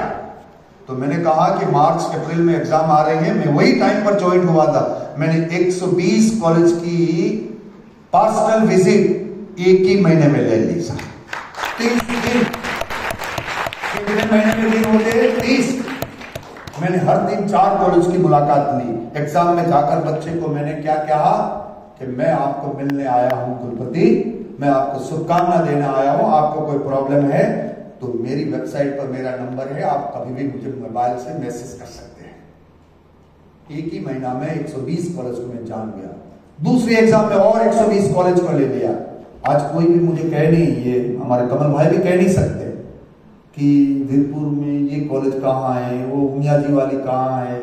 तो मैंने कहा कि मार्च अप्रैल में एग्जाम आ रहे हैं, मैं वही टाइम पर ज्वाइन हुआ था। मैंने 120 कॉलेज की पर्सनल विजिट एक ही महीने में ले ली सर। 30 दिन, कितने महीने में दिन होते, 30। मैंने हर दिन 4 कॉलेज की मुलाकात ली। एग्जाम में जाकर बच्चे को मैंने क्या कहा कि मैं आपको मिलने आया हूं कुलपति, मैं आपको शुभकामना देने आया हूं, आपको कोई प्रॉब्लम है तो मेरी वेबसाइट पर मेरा नंबर है, आप कभी भी मुझे मोबाइल से मैसेज कर सकते हैं। एक ही महीना में 120 कॉलेज को मैं जान गया। दूसरी एग्जाम में और 120 कॉलेज को ले लिया। आज कोई भी मुझे कह नहीं, ये हमारे कमल भाई भी कह नहीं सकते कि वीरपुर में ये कॉलेज कहाँ है, वो मियाजी वाली कहाँ है,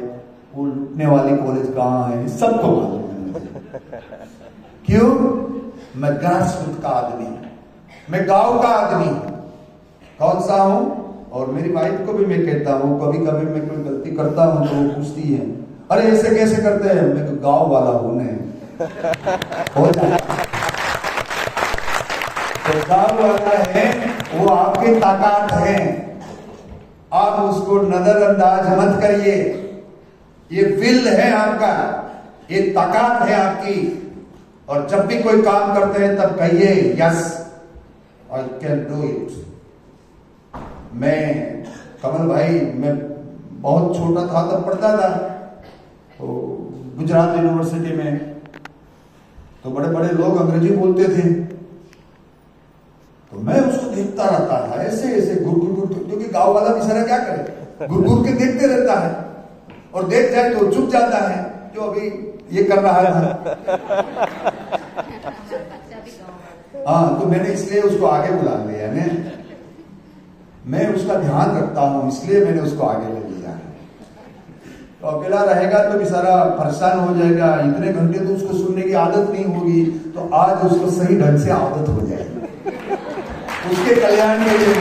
वो लुटने वाली कॉलेज कहाँ है, सबको मालूम है। क्यों? मैं ग्रास रूट का आदमी, मैं गांव का आदमी। कौन सा हूं? और मेरी वाइफ को भी मैं कहता हूं, कभी कभी मैं कोई गलती करता हूं तो वो पूछती है, अरे ऐसे कैसे करते हैं? मैं तो गांव वाला हूं ने हो जाता। तो गांव वाला है वो आपकी ताकत है, आप उसको नजरअंदाज मत करिए। ये विल है आपका, ये ताकत है आपकी। और जब भी कोई काम करते हैं तब कहिए yes I can do it. मैं कमल भाई, मैं बहुत छोटा था तब पढ़ता था तो गुजरात यूनिवर्सिटी में, तो बड़े बड़े लोग अंग्रेजी बोलते थे तो मैं उसको देखता रहता था, ऐसे ऐसे घुर घुर घुर, क्योंकि गांव वाला बेचारा क्या करे, घुर घुर के देखते रहता है, और देख जाए तो चुप जाता है, जो अभी ये कर रहा है। हाँ, तो मैंने इसलिए उसको आगे बुला लिया ने, मैं उसका ध्यान रखता हूं इसलिए मैंने उसको आगे ले लिया। तो अकेला रहेगा तो बेचारा परेशान हो जाएगा, इतने घंटे तो उसको सुनने की आदत नहीं होगी, तो आज उसको सही ढंग से आदत हो जाएगी, उसके कल्याण के लिए।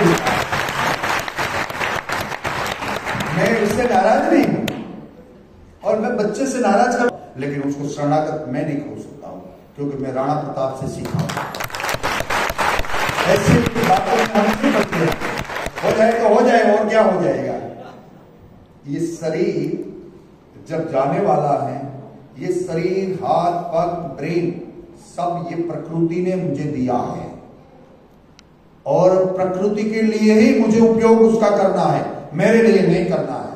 मैं उससे नाराज नहीं हूं और मैं बच्चे से नाराज कर, लेकिन उसको शरणागत मैं नहीं हो सकता हूं, क्योंकि मैं राणा प्रताप से सीखा हूं। ऐसी बातों में हम नहीं बचते हैं, हो जाए तो हो जाए, और क्या हो जाएगा। ये शरीर जब जाने वाला है, ये शरीर, हाथ, पग, ब्रेन, सब ये प्रकृति ने मुझे दिया है, और प्रकृति के लिए ही मुझे उपयोग उसका करना है, मेरे लिए नहीं करना है।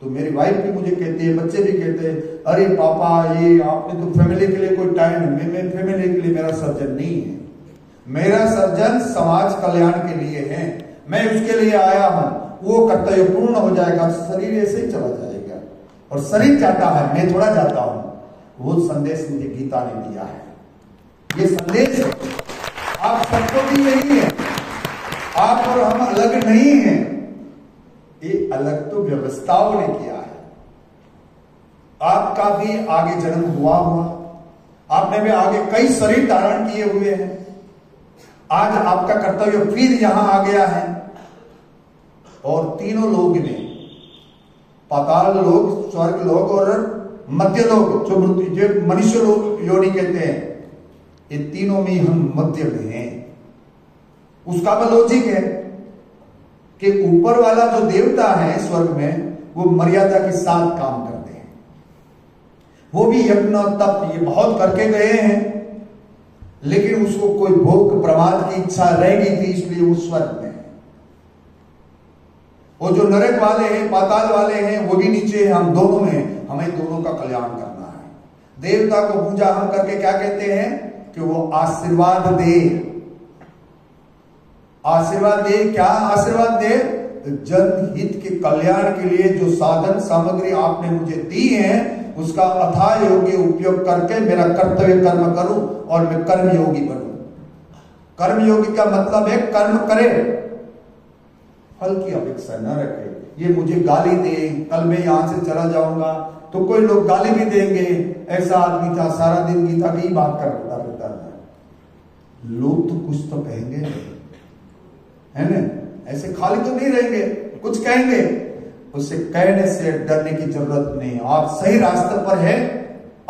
तो मेरी वाइफ भी मुझे कहती है, बच्चे भी कहते हैं, अरे पापा ये आपने तो फैमिली के लिए कोई टाइम है। मैं फैमिली के लिए मेरा सर्जन नहीं है, मेरा सर्जन समाज कल्याण के लिए है, मैं उसके लिए आया हूं। वो कर्तव्य पूर्ण हो जाएगा, शरीर ऐसे ही चला जाएगा, और शरीर जाता है, मैं थोड़ा जाता हूं। वो संदेश मुझे गीता ने दिया है, ये संदेश है, आप सबको भी यही है, आप और हम अलग नहीं हैं, ये अलग तो व्यवस्थाओं ने किया है। आपका भी आगे जन्म हुआ, आपने भी आगे कई शरीर धारण किए हुए हैं। आज आपका कर्तव्य फिर यहां आ गया है, और तीनों लोग ने, पाताल लोग, स्वर्ग लोग और मध्य लोग, जो मनुष्य लोग योनि कहते हैं, ये तीनों में हम मध्य में हैं। उसका भी लॉजिक है कि ऊपर वाला जो देवता है स्वर्ग में, वो मर्यादा के साथ काम करते हैं। वो भी यज्ञ तप ये बहुत करके गए हैं, लेकिन उसको कोई भोग प्रमाद की इच्छा रह गई थी, इसलिए वो स्वर्ग में है। वो जो नरक वाले हैं, पाताल वाले हैं, वो भी नीचे हैं। हम दोनों में, हमें दोनों का कल्याण करना है। देवता को पूजा हम करके क्या कहते हैं कि वो आशीर्वाद दे। आशीर्वाद दे, क्या आशीर्वाद दे? जन हित के कल्याण के लिए जो साधन सामग्री आपने मुझे दी है, उसका अथाह योग्य उपयोग करके मेरा कर्तव्य कर्म करूं और मैं कर्मयोगी बनूं। कर्मयोगी का मतलब है कर्म करे, फल की अपेक्षा न रखे। ये मुझे गाली दे, कल मैं यहां से चला जाऊंगा तो कोई लोग गाली भी देंगे। ऐसा आदमी था, सारा दिन गीता की बात करता रहता था। लोग तो कुछ तो कहेंगे, है ना? ऐसे खाली तो नहीं रहेंगे, कुछ कहेंगे। उससे कहने से डरने की जरूरत नहीं। आप सही रास्ते पर है,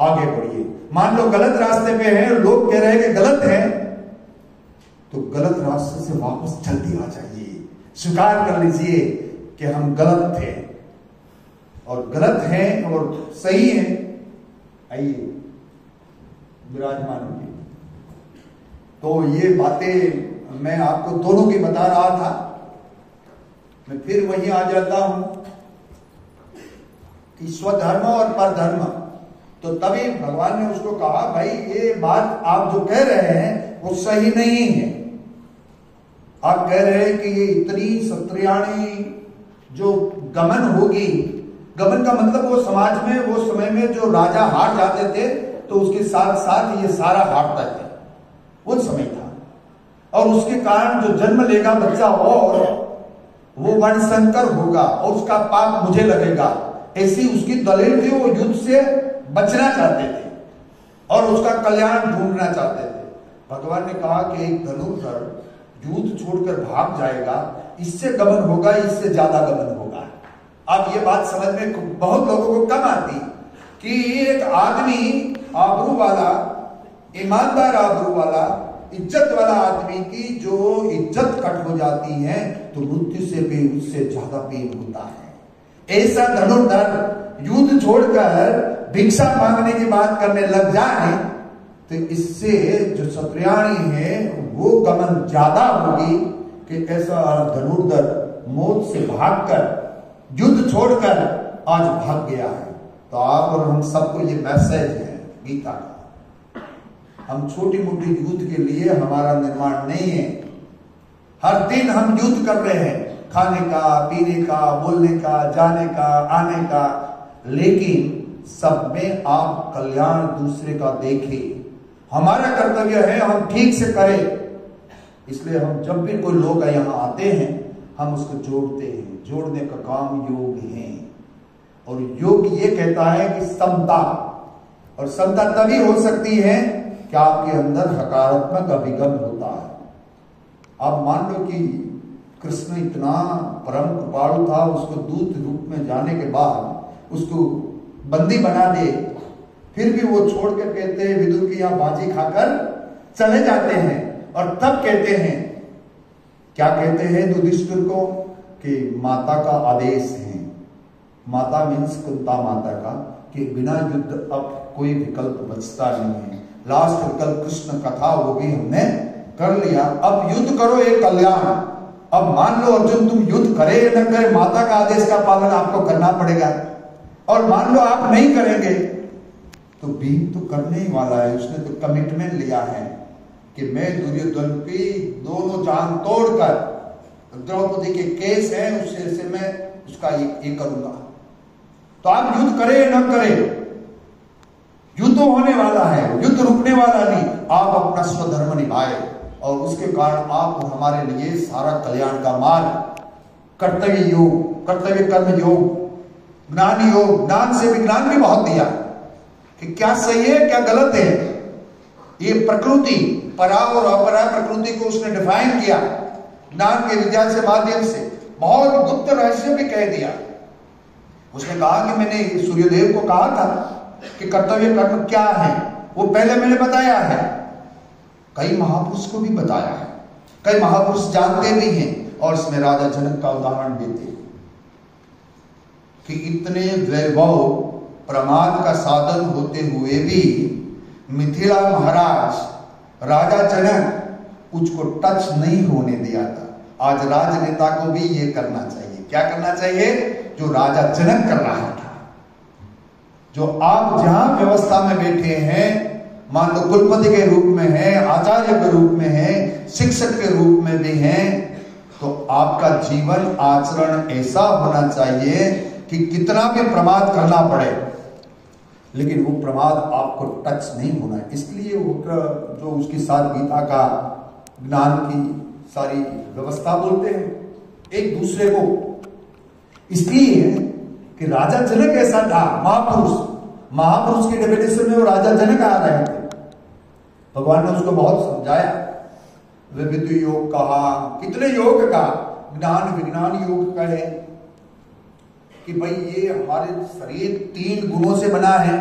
आगे बढ़िए। मान लो गलत रास्ते पे है, लोग कह रहे हैं कि गलत है, तो गलत रास्ते से वापस जल्दी आ जाइए। स्वीकार कर लीजिए कि हम गलत थे और गलत हैं और सही है। आइए विराजमान होइए। तो ये बातें मैं आपको दोनों की बता रहा था। मैं फिर वहीं आ जाता हूं कि स्वधर्म और परधर्म। तो तभी भगवान ने उसको कहा, भाई ये बात आप जो कह रहे हैं वो सही नहीं है। आप कह रहे हैं कि ये इतनी सत्रियाणी जो गमन होगी, गमन का मतलब वो समाज में वो समय में जो राजा हार जाते थे तो उसके साथ साथ ये सारा हारता था, वो समय था। और उसके कारण जो जन्म लेगा बच्चा और वो वर्णशंकर होगा और उसका पाप मुझे लगेगा, ऐसी उसकी दलील थी। वो युद्ध से बचना चाहते थे और उसका कल्याण ढूंढना चाहते थे। भगवान ने कहा कि एक धनुर्धर युद्ध छोड़कर भाग जाएगा, इससे गमन होगा, इससे ज्यादा गमन होगा। अब ये बात समझ में बहुत लोगों को कम आती कि एक आदमी आबरू वाला, ईमानदार आबरू वाला, इज्जत वाला आदमी की जो इज्जत कट हो जाती है तो मृत्यु से भी उससे ज्यादा पेन होता है। ऐसा धनुर्धर युद्ध छोड़कर भिक्षा मांगने की बात करने लग जाए तो इससे जो सत्रियाणी है वो गमन ज्यादा होगी कि ऐसा धनुर्धर मौत से भागकर, युद्ध छोड़कर आज भाग गया है। तो आप और हम सबको ये मैसेज है गीता का। हम छोटी मोटी युद्ध के लिए हमारा निर्माण नहीं है। हर दिन हम युद्ध कर रहे हैं, खाने का, पीने का, बोलने का, जाने का, आने का, लेकिन सब में आप कल्याण दूसरे का देखें। हमारा कर्तव्य है हम ठीक से करें। इसलिए हम जब भी कोई लोग यहाँ आते हैं हम उसको जोड़ते हैं। जोड़ने का काम योग है और योग ये कहता है कि समता, और समता तभी हो सकती है कि आपके अंदर सकारात्मक अभिगम होता है। आप मान लो कि कृष्ण इतना परम कृपालु था, उसको दूत रूप में जाने के बाद उसको बंदी बना दे, फिर भी वो छोड़कर कहते हैं विदुर की यहाँ बाजी खाकर चले जाते हैं। और तब कहते हैं, क्या कहते हैं युधिष्ठिर को कि माता का आदेश है। माता मीन्स कुंता माता का, कि बिना युद्ध अब कोई विकल्प बचता नहीं है। लास्ट विकल्प कृष्ण का था, वो भी हमने कर लिया। अब युद्ध करो एक कल्याण। अब मान लो अर्जुन तुम युद्ध करे या न करे, माता का आदेश का पालन आपको करना पड़ेगा। और मान लो आप नहीं करेंगे तो भीम तो करने ही वाला है। उसने तो कमिटमेंट लिया है कि मैं दुर्योधन की दोनों जान तोड़कर, द्रौपदी के केस है उससे मैं उसका ये करूंगा। तो आप युद्ध करे या न करे, युद्ध होने वाला है, युद्ध रुकने वाला नहीं। आप अपना स्वधर्म निभाए और उसके कारण आप हमारे लिए सारा कल्याण का मार्ग, कर्तव्य योग, कर्तव्य कर्म योग, ज्ञान योग, ज्ञान से विज्ञान भी बहुत दिया कि क्या सही है क्या गलत है। ये प्रकृति, परा और अपरा प्रकृति को उसने डिफाइन किया ज्ञान के विद्या से माध्यम से। बहुत गुप्त रहस्य भी कह दिया। उसने कहा कि मैंने सूर्यदेव को कहा था कि कर्तव्य कर्म क्या है, वो पहले मैंने बताया है, कई महापुरुष को भी बताया है, कई महापुरुष जानते भी हैं, और इसमें राजा जनक का उदाहरण देते हैं कि इतने वैभव प्रमाद का साधन होते हुए भी मिथिला महाराज राजा जनक उसको टच नहीं होने दिया था। आज राजनेता को भी ये करना चाहिए। क्या करना चाहिए? जो राजा जनक कर रहा था। जो आप जहां व्यवस्था में बैठे हैं, मान लो कुलपति के रूप में है, आचार्य के रूप में है, शिक्षक के रूप में भी हैं, तो आपका जीवन आचरण ऐसा होना चाहिए कि कितना भी प्रमाद करना पड़े लेकिन वो प्रमाद आपको टच नहीं होना है। इसलिए वो जो उसके साथ गीता का ज्ञान की सारी व्यवस्था बोलते हैं एक दूसरे को, इसलिए कि राजा जनक ऐसा था, महापुरुष की डेफिनेशन में वो राजा जनक आ रहे थे। भगवान ने उसको बहुत समझाया, विविध योग कहा, कितने योग का, ज्ञान विज्ञान योग का है कि भाई ये हमारे शरीर 3 गुणों से बना है,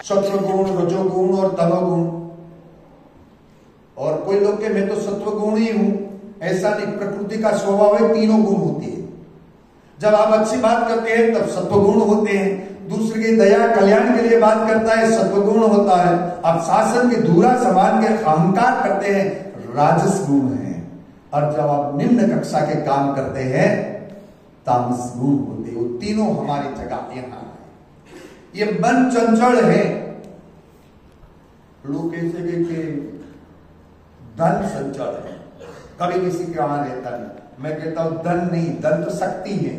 सत्व गुण, रजोगुण और तमोगुण। और कोई लोग के मैं तो सत्व गुण ही हूं, ऐसा नहीं, प्रकृति का स्वभाव है 3 गुण होते हैं। जब आप अच्छी बात करते हैं तब सत्व गुण होते हैं, दूसरे की दया कल्याण के लिए बात करता है सत्व गुण होता है, आप शासन के धूरा समान के अहंकार करते हैं राजस गुण है, और जब आप निम्न कक्षा के काम करते हैं तामस गुण होते। वो तीनों हमारी जगह यहां है। ये मन चंचल है। लोग कैसे कहते धन संचल है, कभी किसी के वहां रहता नहीं। मैं कहता हूं धन नहीं, धन तो शक्ति है,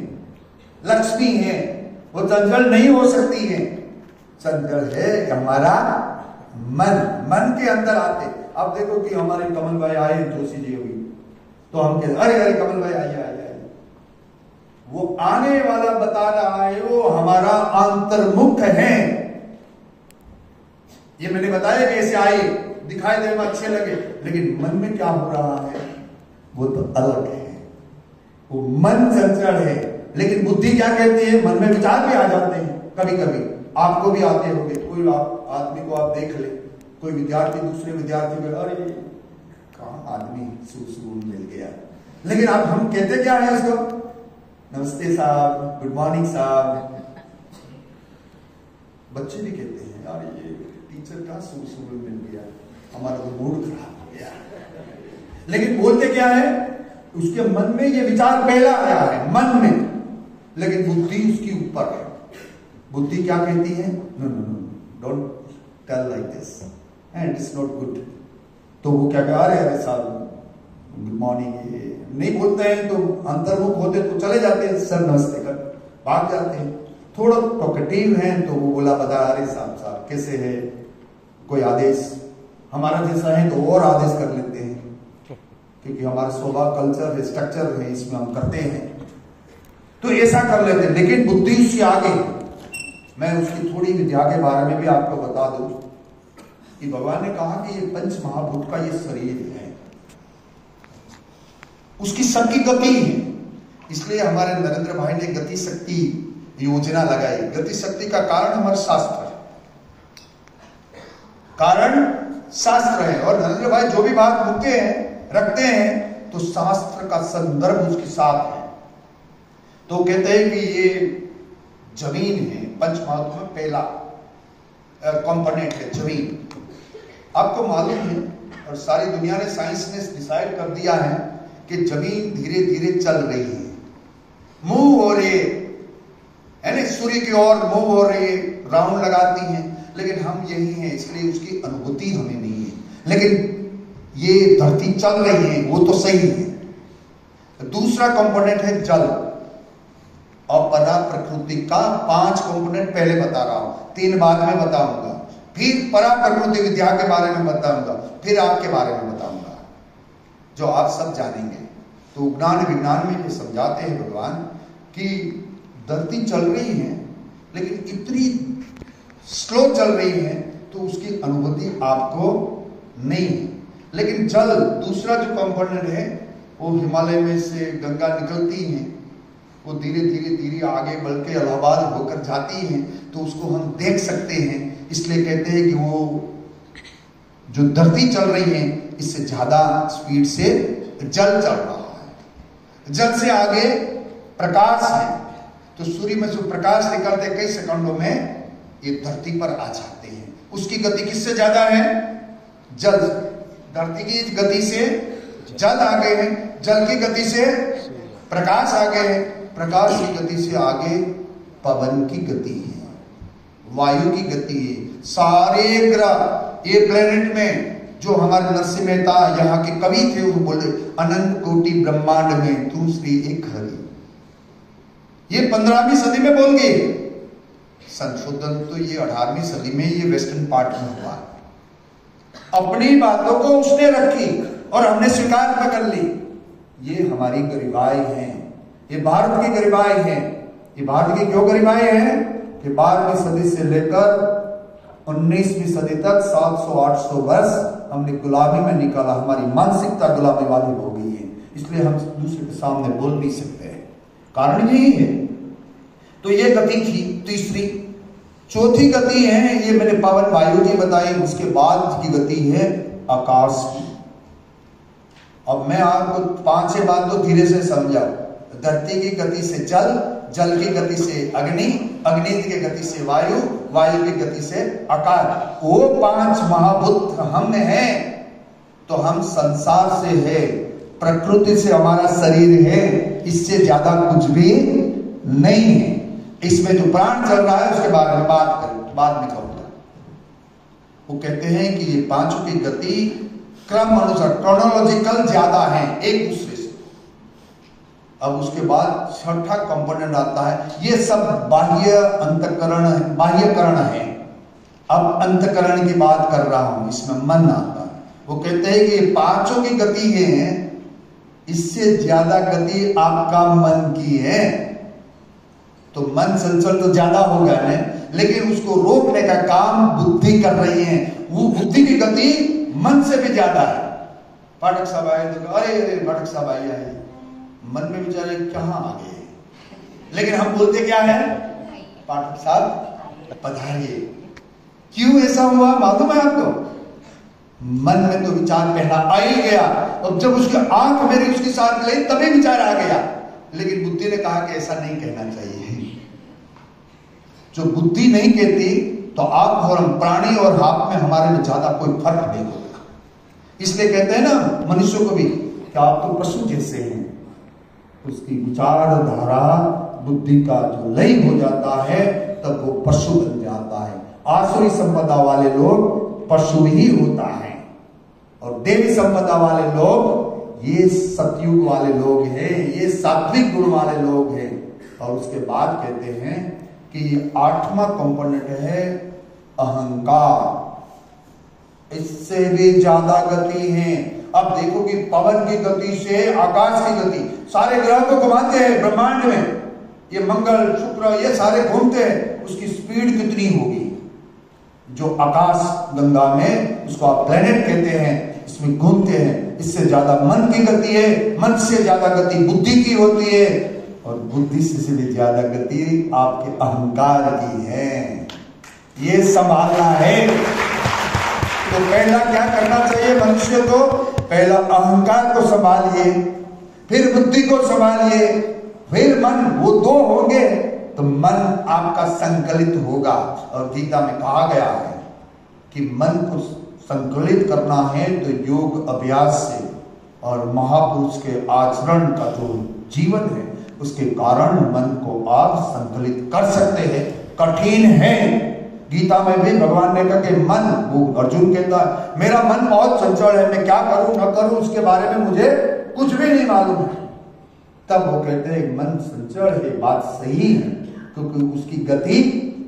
लक्ष्मी है, वो चंचल नहीं हो सकती है। चंचल है हमारा मन के अंदर आते। अब देखो कि हमारे कमल भाई आए, जोशी जी हुई, तो हम कहते अरे अरे कमल भाई आइए आइए। वो आने वाला बता रहा है, वो हमारा अंतर्मुख है। ये मैंने बताया कि ऐसे आए, दिखाई देने में अच्छे लगे, लेकिन मन में क्या हो रहा है वो तो अलग है। वो मन चंचल है, लेकिन बुद्धि क्या कहती है, मन में विचार भी आ जाते हैं। कभी कभी आपको भी आते होंगे। कोई आदमी को आप देख ले, कोई विद्यार्थी दूसरे विद्यार्थी को, अरे कहां आदमी सुकून मिल गया। लेकिन अब हम कहते क्या है उसको, नमस्ते साहब, गुड मॉर्निंग साहब। बच्चे भी कहते हैं यार ये टीचर का सुकून मिल गया, हमारा तो मूड खराब हो गया। लेकिन बोलते क्या है, उसके मन में ये विचार पहला आया है मन में, लेकिन बुद्धि उसकी ऊपर है। बुद्धि क्या कहती है, no no no, don't tell like this and it's not good. तो वो क्या कह रहे हैं साहब गुड मॉर्निंग, ये नहीं बोलते हैं तो अंतर्मुख होते तो चले जाते हैं, सर नमस्ते कर भाग जाते हैं। थोड़ा टॉकेटिव हैं तो वो बोला बता, अरे साहब कैसे है, कोई आदेश, हमारा जैसा है तो और आदेश कर लेते हैं, क्योंकि हमारा स्वभाव कल्चर है, स्ट्रक्चर है, इसमें हम करते हैं तो ऐसा कर लेते हैं। लेकिन बुद्धि उससे आगे। मैं उसकी थोड़ी विद्या के बारे में भी आपको बता दूं कि भगवान ने कहा कि ये पंच महाभूत का ये शरीर है, उसकी सबकी गति है। इसलिए हमारे नरेंद्र भाई ने गति शक्ति योजना लगाई। गति शक्ति का कारण हमारे शास्त्र है, कारण शास्त्र है। और नरेंद्र भाई जो भी बात मुक्के हैं रखते हैं तो शास्त्र का संदर्भ उसके साथ है। तो कहते हैं कि ये जमीन है, पंच महाभूत में पहला कंपोनेंट है जमीन। आपको मालूम है और सारी दुनिया ने, साइंस ने डिसाइड कर दिया है कि जमीन धीरे धीरे चल रही है, मूव हो रही है, सूर्य की ओर मूव हो रही है, राउंड लगाती है, लेकिन हम यही हैं, इसलिए उसकी अनुभूति हमें नहीं है। लेकिन ये धरती चल रही है, वो तो सही है। दूसरा कंपोनेंट है जल और परा प्रकृति का 5 कंपोनेंट पहले बता रहा हूं, 3 बाद में बताऊंगा, फिर परा प्रकृति विद्या के बारे में बताऊंगा, फिर आपके बारे में बताऊंगा जो आप सब जानेंगे। तो ज्ञान विज्ञान में ये समझाते हैं भगवान कि धरती चल रही है लेकिन इतनी स्लो चल रही है तो उसकी अनुभूति आपको नहीं है। लेकिन जल दूसरा जो कंपोनेंट है, वो हिमालय में से गंगा निकलती है, वो धीरे धीरे धीरे आगे बढ़ के इलाहाबाद होकर जाती है तो उसको हम देख सकते हैं। इसलिए कहते हैं कि वो जो धरती चल रही है इससे ज्यादा स्पीड से जल चल रहा है। जल से आगे प्रकाश है, तो सूर्य में जो प्रकाश निकलते कई सेकंडों में ये धरती पर आ जाते हैं। उसकी गति किससे ज्यादा है? जल। धरती की गति से जल आगे है, जल की गति से प्रकाश आगे है, प्रकाश की गति से आगे पवन की गति है, वायु की गति है। सारे ग्रह ये प्लेनेट में जो हमारे नरसिंह मेहता यहाँ के कवि थे वो बोले अनंत कोटि ब्रह्मांड में तू श्री एक हरि। ये 15वीं सदी में बोल गए, संशोधन तो ये 18वीं सदी में ये वेस्टर्न पार्ट में हुआ। अपनी बातों को उसने रखी और हमने स्वीकार न कर ली। ये हमारी गरिमाएं हैं, ये भारत की गरिमाएं हैं। ये भारत की क्यों गरिमाएं हैं कि 12वीं सदी से लेकर 19वीं सदी तक 700-800 वर्ष हमने गुलामी में निकाला। हमारी मानसिकता गुलामी वाली हो गई है, इसलिए हम दूसरे के सामने बोल नहीं सकते। कारण यही है। तो ये गति थी तीसरी। चौथी गति है, ये मैंने पवन वायु जी बताई। उसके बाद की गति है आकाश की। अब मैं आपको 5-6 बात तो धीरे से समझा। धरती की गति से जल, जल की गति से अग्नि, अग्नि की गति से वायु, वायु की गति से आकाश। वो 5 महाभूत हम में हैं, तो हम संसार से है, प्रकृति से हमारा शरीर है, इससे ज्यादा कुछ भी नहीं है। इसमें जो प्राण चल रहा है उसके बारे में बाद में कहूंगा। वो कहते हैं कि ये 5 की गति क्रम अनुसार क्रोनोलॉजिकल ज्यादा है एक दूसरे से। अब उसके बाद छठा कंपोनेंट आता है, ये सब बाह्य अंतकरण, बाह्यकरण है। अब अंतकरण की बात कर रहा हूं, इसमें मन आता है। वो कहते हैं कि 5 की गति है, इससे ज्यादा गति आपका मन की है। तो मन चंचल तो ज्यादा होगा ना, लेकिन उसको रोकने का काम बुद्धि कर रही है। वो बुद्धि की गति मन से भी ज्यादा है। पाठक साहब आए तो अरे अरे पाठक साहब आए, मन में बेचारे कहां आ गए, लेकिन हम बोलते क्या है, पाठक साहब पधारिए। क्यों ऐसा हुआ मालूम है आपको? मन में तो विचार पहला आ ही गया, और जब उसकी आंख मेरी उसके साथ मिलाई तभी विचार आ गया। लेकिन बुद्धि ने कहा कि ऐसा नहीं कहना चाहिए। जो बुद्धि नहीं कहती तो आप और हम, प्राणी और आप में हमारे में ज्यादा कोई फर्क नहीं होगा। इसलिए कहते हैं ना मनुष्य को भी कि आप तो पशु जैसे हैं। उसकी विचारधारा बुद्धि का जो लय हो जाता है तब वो पशु बन जाता है। आसुरी संपदा वाले लोग पशु ही होता है, और देवी संपदा वाले लोग ये सतयुग वाले लोग हैं, ये सात्विक गुण वाले लोग हैं। और उसके बाद कहते हैं कि 8वां कंपोनेंट है अहंकार। इससे भी ज्यादा गति है। अब देखो कि पवन की गति से आकाश की गति, सारे ग्रह को घुमाते हैं ब्रह्मांड में, ये मंगल शुक्र ये सारे घूमते हैं, उसकी स्पीड कितनी होगी? जो आकाश गंगा में, उसको आप प्लेनेट कहते हैं, इसमें घूमते हैं। इससे ज्यादा मन की गति है, मन से ज्यादा गति बुद्धि की होती है, और बुद्धि से भी ज्यादा गति आपके अहंकार की है। ये संभालना है। तो पहला क्या करना चाहिए मनुष्य को? पहला अहंकार को संभालिए, फिर बुद्धि को संभालिए, फिर मन। वो 2 होंगे तो मन आपका संकलित होगा। और गीता में कहा गया है कि मन को संकलित करना है तो योग अभ्यास से, और महापुरुष के आचरण का जो जीवन है उसके कारण मन को आप संकलित कर सकते हैं। कठिन है। गीता में भी भगवान ने कहा कि मन, वो अर्जुन कहता है मेरा मन बहुत चंचल है, मैं क्या करूं न करूं उसके बारे में मुझे कुछ भी नहीं मालूम है। तब वो कहते हैं मन चंचल है, बात सही है, क्योंकि उसकी गति,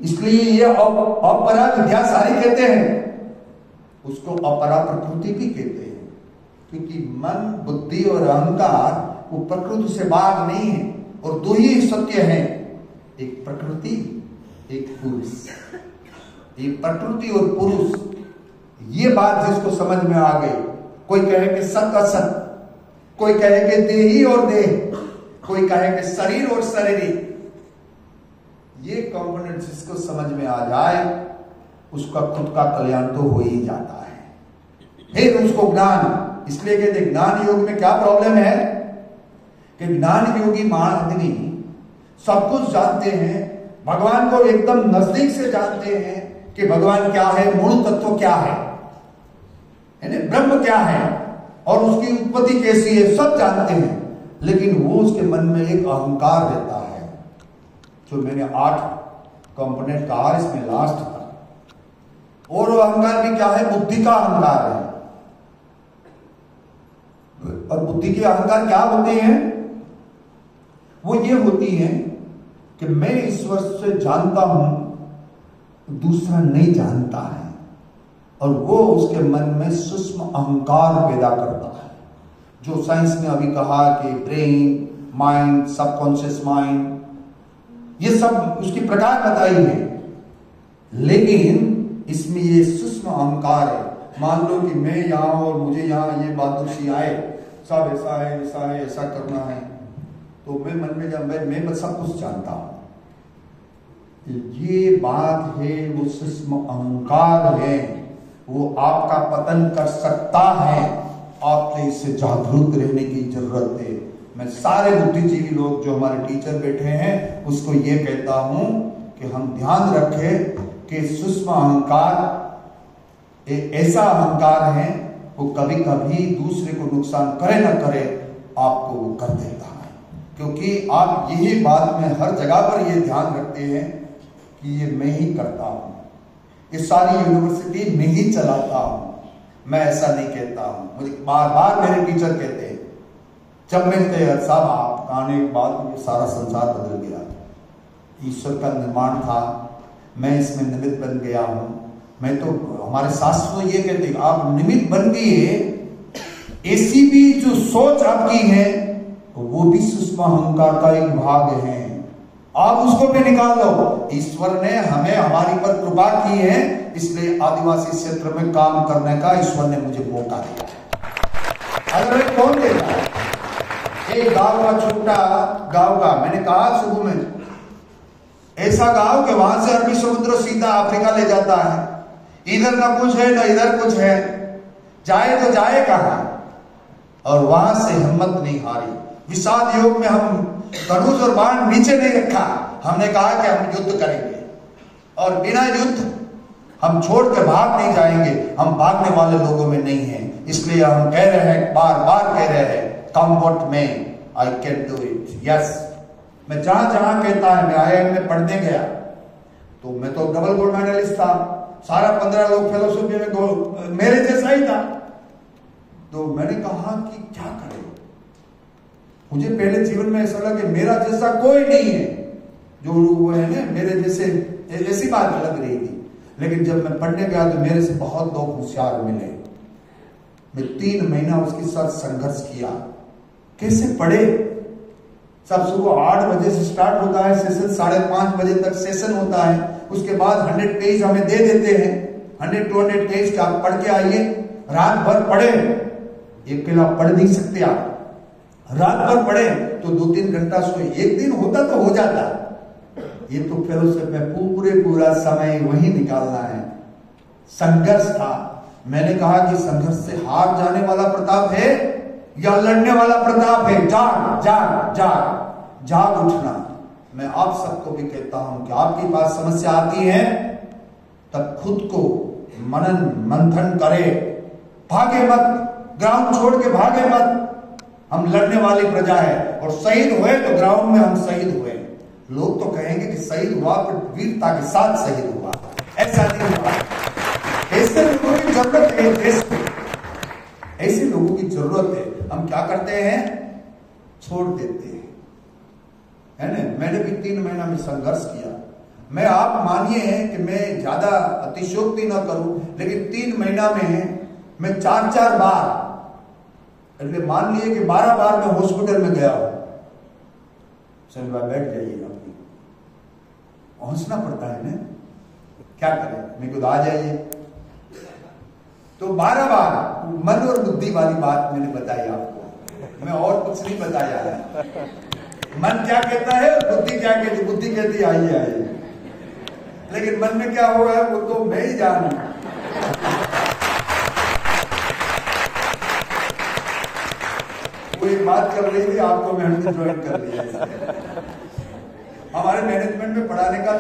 इसलिए ये अपरा विद्यासारी कहते हैं, उसको अपरा प्रकृति भी कहते हैं, क्योंकि मन, बुद्धि और अहंकार वो प्रकृति से बाहर नहीं है। और 2 ही सत्य हैं, एक प्रकृति एक पुरुष। ये प्रकृति और पुरुष, ये बात जिसको समझ में आ गई, कोई कहे कि सत असत, कोई कहे कि देही और देह, कोई कहे कि शरीर और शारीरिक, ये कंपोनेंट जिसको समझ में आ जाए उसका खुद का कल्याण तो हो ही जाता है। फिर उसको ज्ञान, इसलिए कहते ज्ञान योग में क्या प्रॉब्लम है कि ज्ञान योगी आदमी सब कुछ जानते हैं, भगवान को एकदम नजदीक से जानते हैं कि भगवान क्या है, मूल तत्व क्या है ना, ब्रह्म क्या है और उसकी उत्पत्ति कैसी है, सब जानते हैं। लेकिन वो उसके मन में एक अहंकार रहता है, जो मैंने 8 कंपोनेंट कहा, इसमें लास्ट था। और वो अहंकार भी क्या है, बुद्धि का अहंकार है। और बुद्धि के अहंकार क्या होते हैं, वो ये होती है कि मैं ईश्वर से जानता हूं, दूसरा नहीं जानता है, और वो उसके मन में सूक्ष्म अहंकार पैदा करता है, जो साइंस ने अभी कहा कि ब्रेन, माइंड, सबकॉन्शियस माइंड, ये सब उसकी प्रकार बताई है। लेकिन इसमें ये सूक्ष्म अहंकार है। मान लो कि मैं यहां और मुझे यहां ये बहादुर आए, सब ऐसा है, ऐसा है, ऐसा करना है, तो मैं मन में जब मैं सब कुछ जानता हूं, ये बात है, वो सूक्ष्म अहंकार है, वो आपका पतन कर सकता है। आपको इससे जागरूक रहने की जरूरत है। मैं सारे बुद्धिजीवी लोग जो हमारे टीचर बैठे हैं उसको ये कहता हूं कि हम ध्यान रखें कि सूक्ष्म अहंकार एक ऐसा अहंकार है, वो कभी कभी दूसरे को नुकसान करे ना करे, आपको वो कर देता है। क्योंकि आप यही बात में हर जगह पर ये ध्यान रखते हैं कि ये मैं ही करता हूं, ये सारी यूनिवर्सिटी मैं ही चलाता हूं, मैं ऐसा नहीं कहता हूं। मुझे बार बार मेरे टीचर कहते हैं, जब मैं कहते साहब आप आने के बाद मुझे सारा संसार बदल गया, ईश्वर का निर्माण था, मैं इसमें निमित्त बन गया हूं। मैं तो, हमारे शास्त्र ये कहते हैं आप निमित्त बन गए, ऐसी भी जो सोच आपकी है वो भी सूक्ष्म अहंकार का एक भाग है, आप उसको भी निकाल लो। ईश्वर ने हमें हमारी पर कृपा की है, इसलिए आदिवासी क्षेत्र में काम करने का ईश्वर ने मुझे मौका दिया। अगर कौन देता है, एक गांव का छोटा गांव का, मैंने कहा शुरू में, ऐसा गांव कि वहां से अरबी समुद्र सीधा अफ्रीका ले जाता है, इधर ना कुछ है ना इधर कुछ है, जाए तो जाए कहां, और वहां से हिम्मत नहीं हारी। विषाद योग में हम धनुष और बाण नीचे नहीं रखा, हमने कहा कि हम युद्ध करेंगे और बिना युद्ध हम छोड़ कर भाग नहीं जाएंगे, हम भागने वाले लोगों में नहीं हैं। इसलिए हम कह रहे हैं, बार बार कह रहे हैं, come what may, I can do it. Yes, मैं जहां जहां कहता है, मैं IIM में पढ़ने गया तो मैं तो डबल गोल्ड मेडलिस्ट था, सारा 15 लोग फेलोशिप में मेरे जैसा ही था। तो मैंने कहा कि क्या करें, मुझे पहले जीवन में ऐसा लगा कि मेरा जैसा कोई नहीं है, जो वो है ना मेरे जैसे, ऐसी बात लग रही थी। लेकिन जब मैं पढ़ने गया तो मेरे से बहुत लोग होशियार मिले। मैं 3 महीना उसके साथ संघर्ष किया। कैसे पढ़े, सब सुबह 8 बजे से स्टार्ट होता है सेशन, 5:30 बजे तक सेशन होता है। उसके बाद 100 पेज हमें दे देते हैं, 100-200 पेज का आप पढ़ के आइए, रात भर पढ़े। एक अकेला पढ़ नहीं सकते आप, रात भर पढ़े तो 2-3 घंटा सोए, एक दिन होता तो हो जाता। ये तो फेलोशिप में पूरा समय वही निकालना है। संघर्ष था। मैंने कहा कि संघर्ष से हार जाने वाला प्रताप है या लड़ने वाला प्रताप है। जाग जाग जाग जाग उठना। मैं आप सबको भी कहता हूं कि आपके पास समस्या आती है तब खुद को मनन मंथन करे, भागे मत, ग्राउंड छोड़ के भागे मत। हम लड़ने वाली प्रजा है और शहीद हुए तो ग्राउंड में हम शहीद हुए। लोग तो कहेंगे कि शहीद हुआ पर वीरता के साथ शहीद हुआ, ऐसा नहीं हुआ। ऐसे लोगों की जरूरत है देश में, ऐसे लोगों की जरूरत है। हम क्या करते हैं, छोड़ देते हैं, है ना। मैंने भी 3 महीना में संघर्ष किया। मैं, आप मानिए कि मैं ज्यादा अतिशयोक्ति न करूं, लेकिन 3 महीना में मैं 4-4 बार, એટલે मान लिए कि 12 बार मैं हॉस्पिटल में गया हूं। चल भाई बैठ जाइए, अपनी पहुंचना पड़ता है ना, क्या करें, मेरे को आ जाइए। तो 12 बार मन और बुद्धि वाली बात मैंने बताई आपको, मैं और कुछ नहीं बताया है। मन क्या कहता है और बुद्धि क्या कहती है? बुद्धि कहती है आइए आइए, लेकिन मन में क्या हो रहा है वो तो मैं ही जानू। वो एक बात कर रही थी, आपको मैंने ज्वाइन कर लिया। हमारे मैनेजमेंट में पढ़ाने का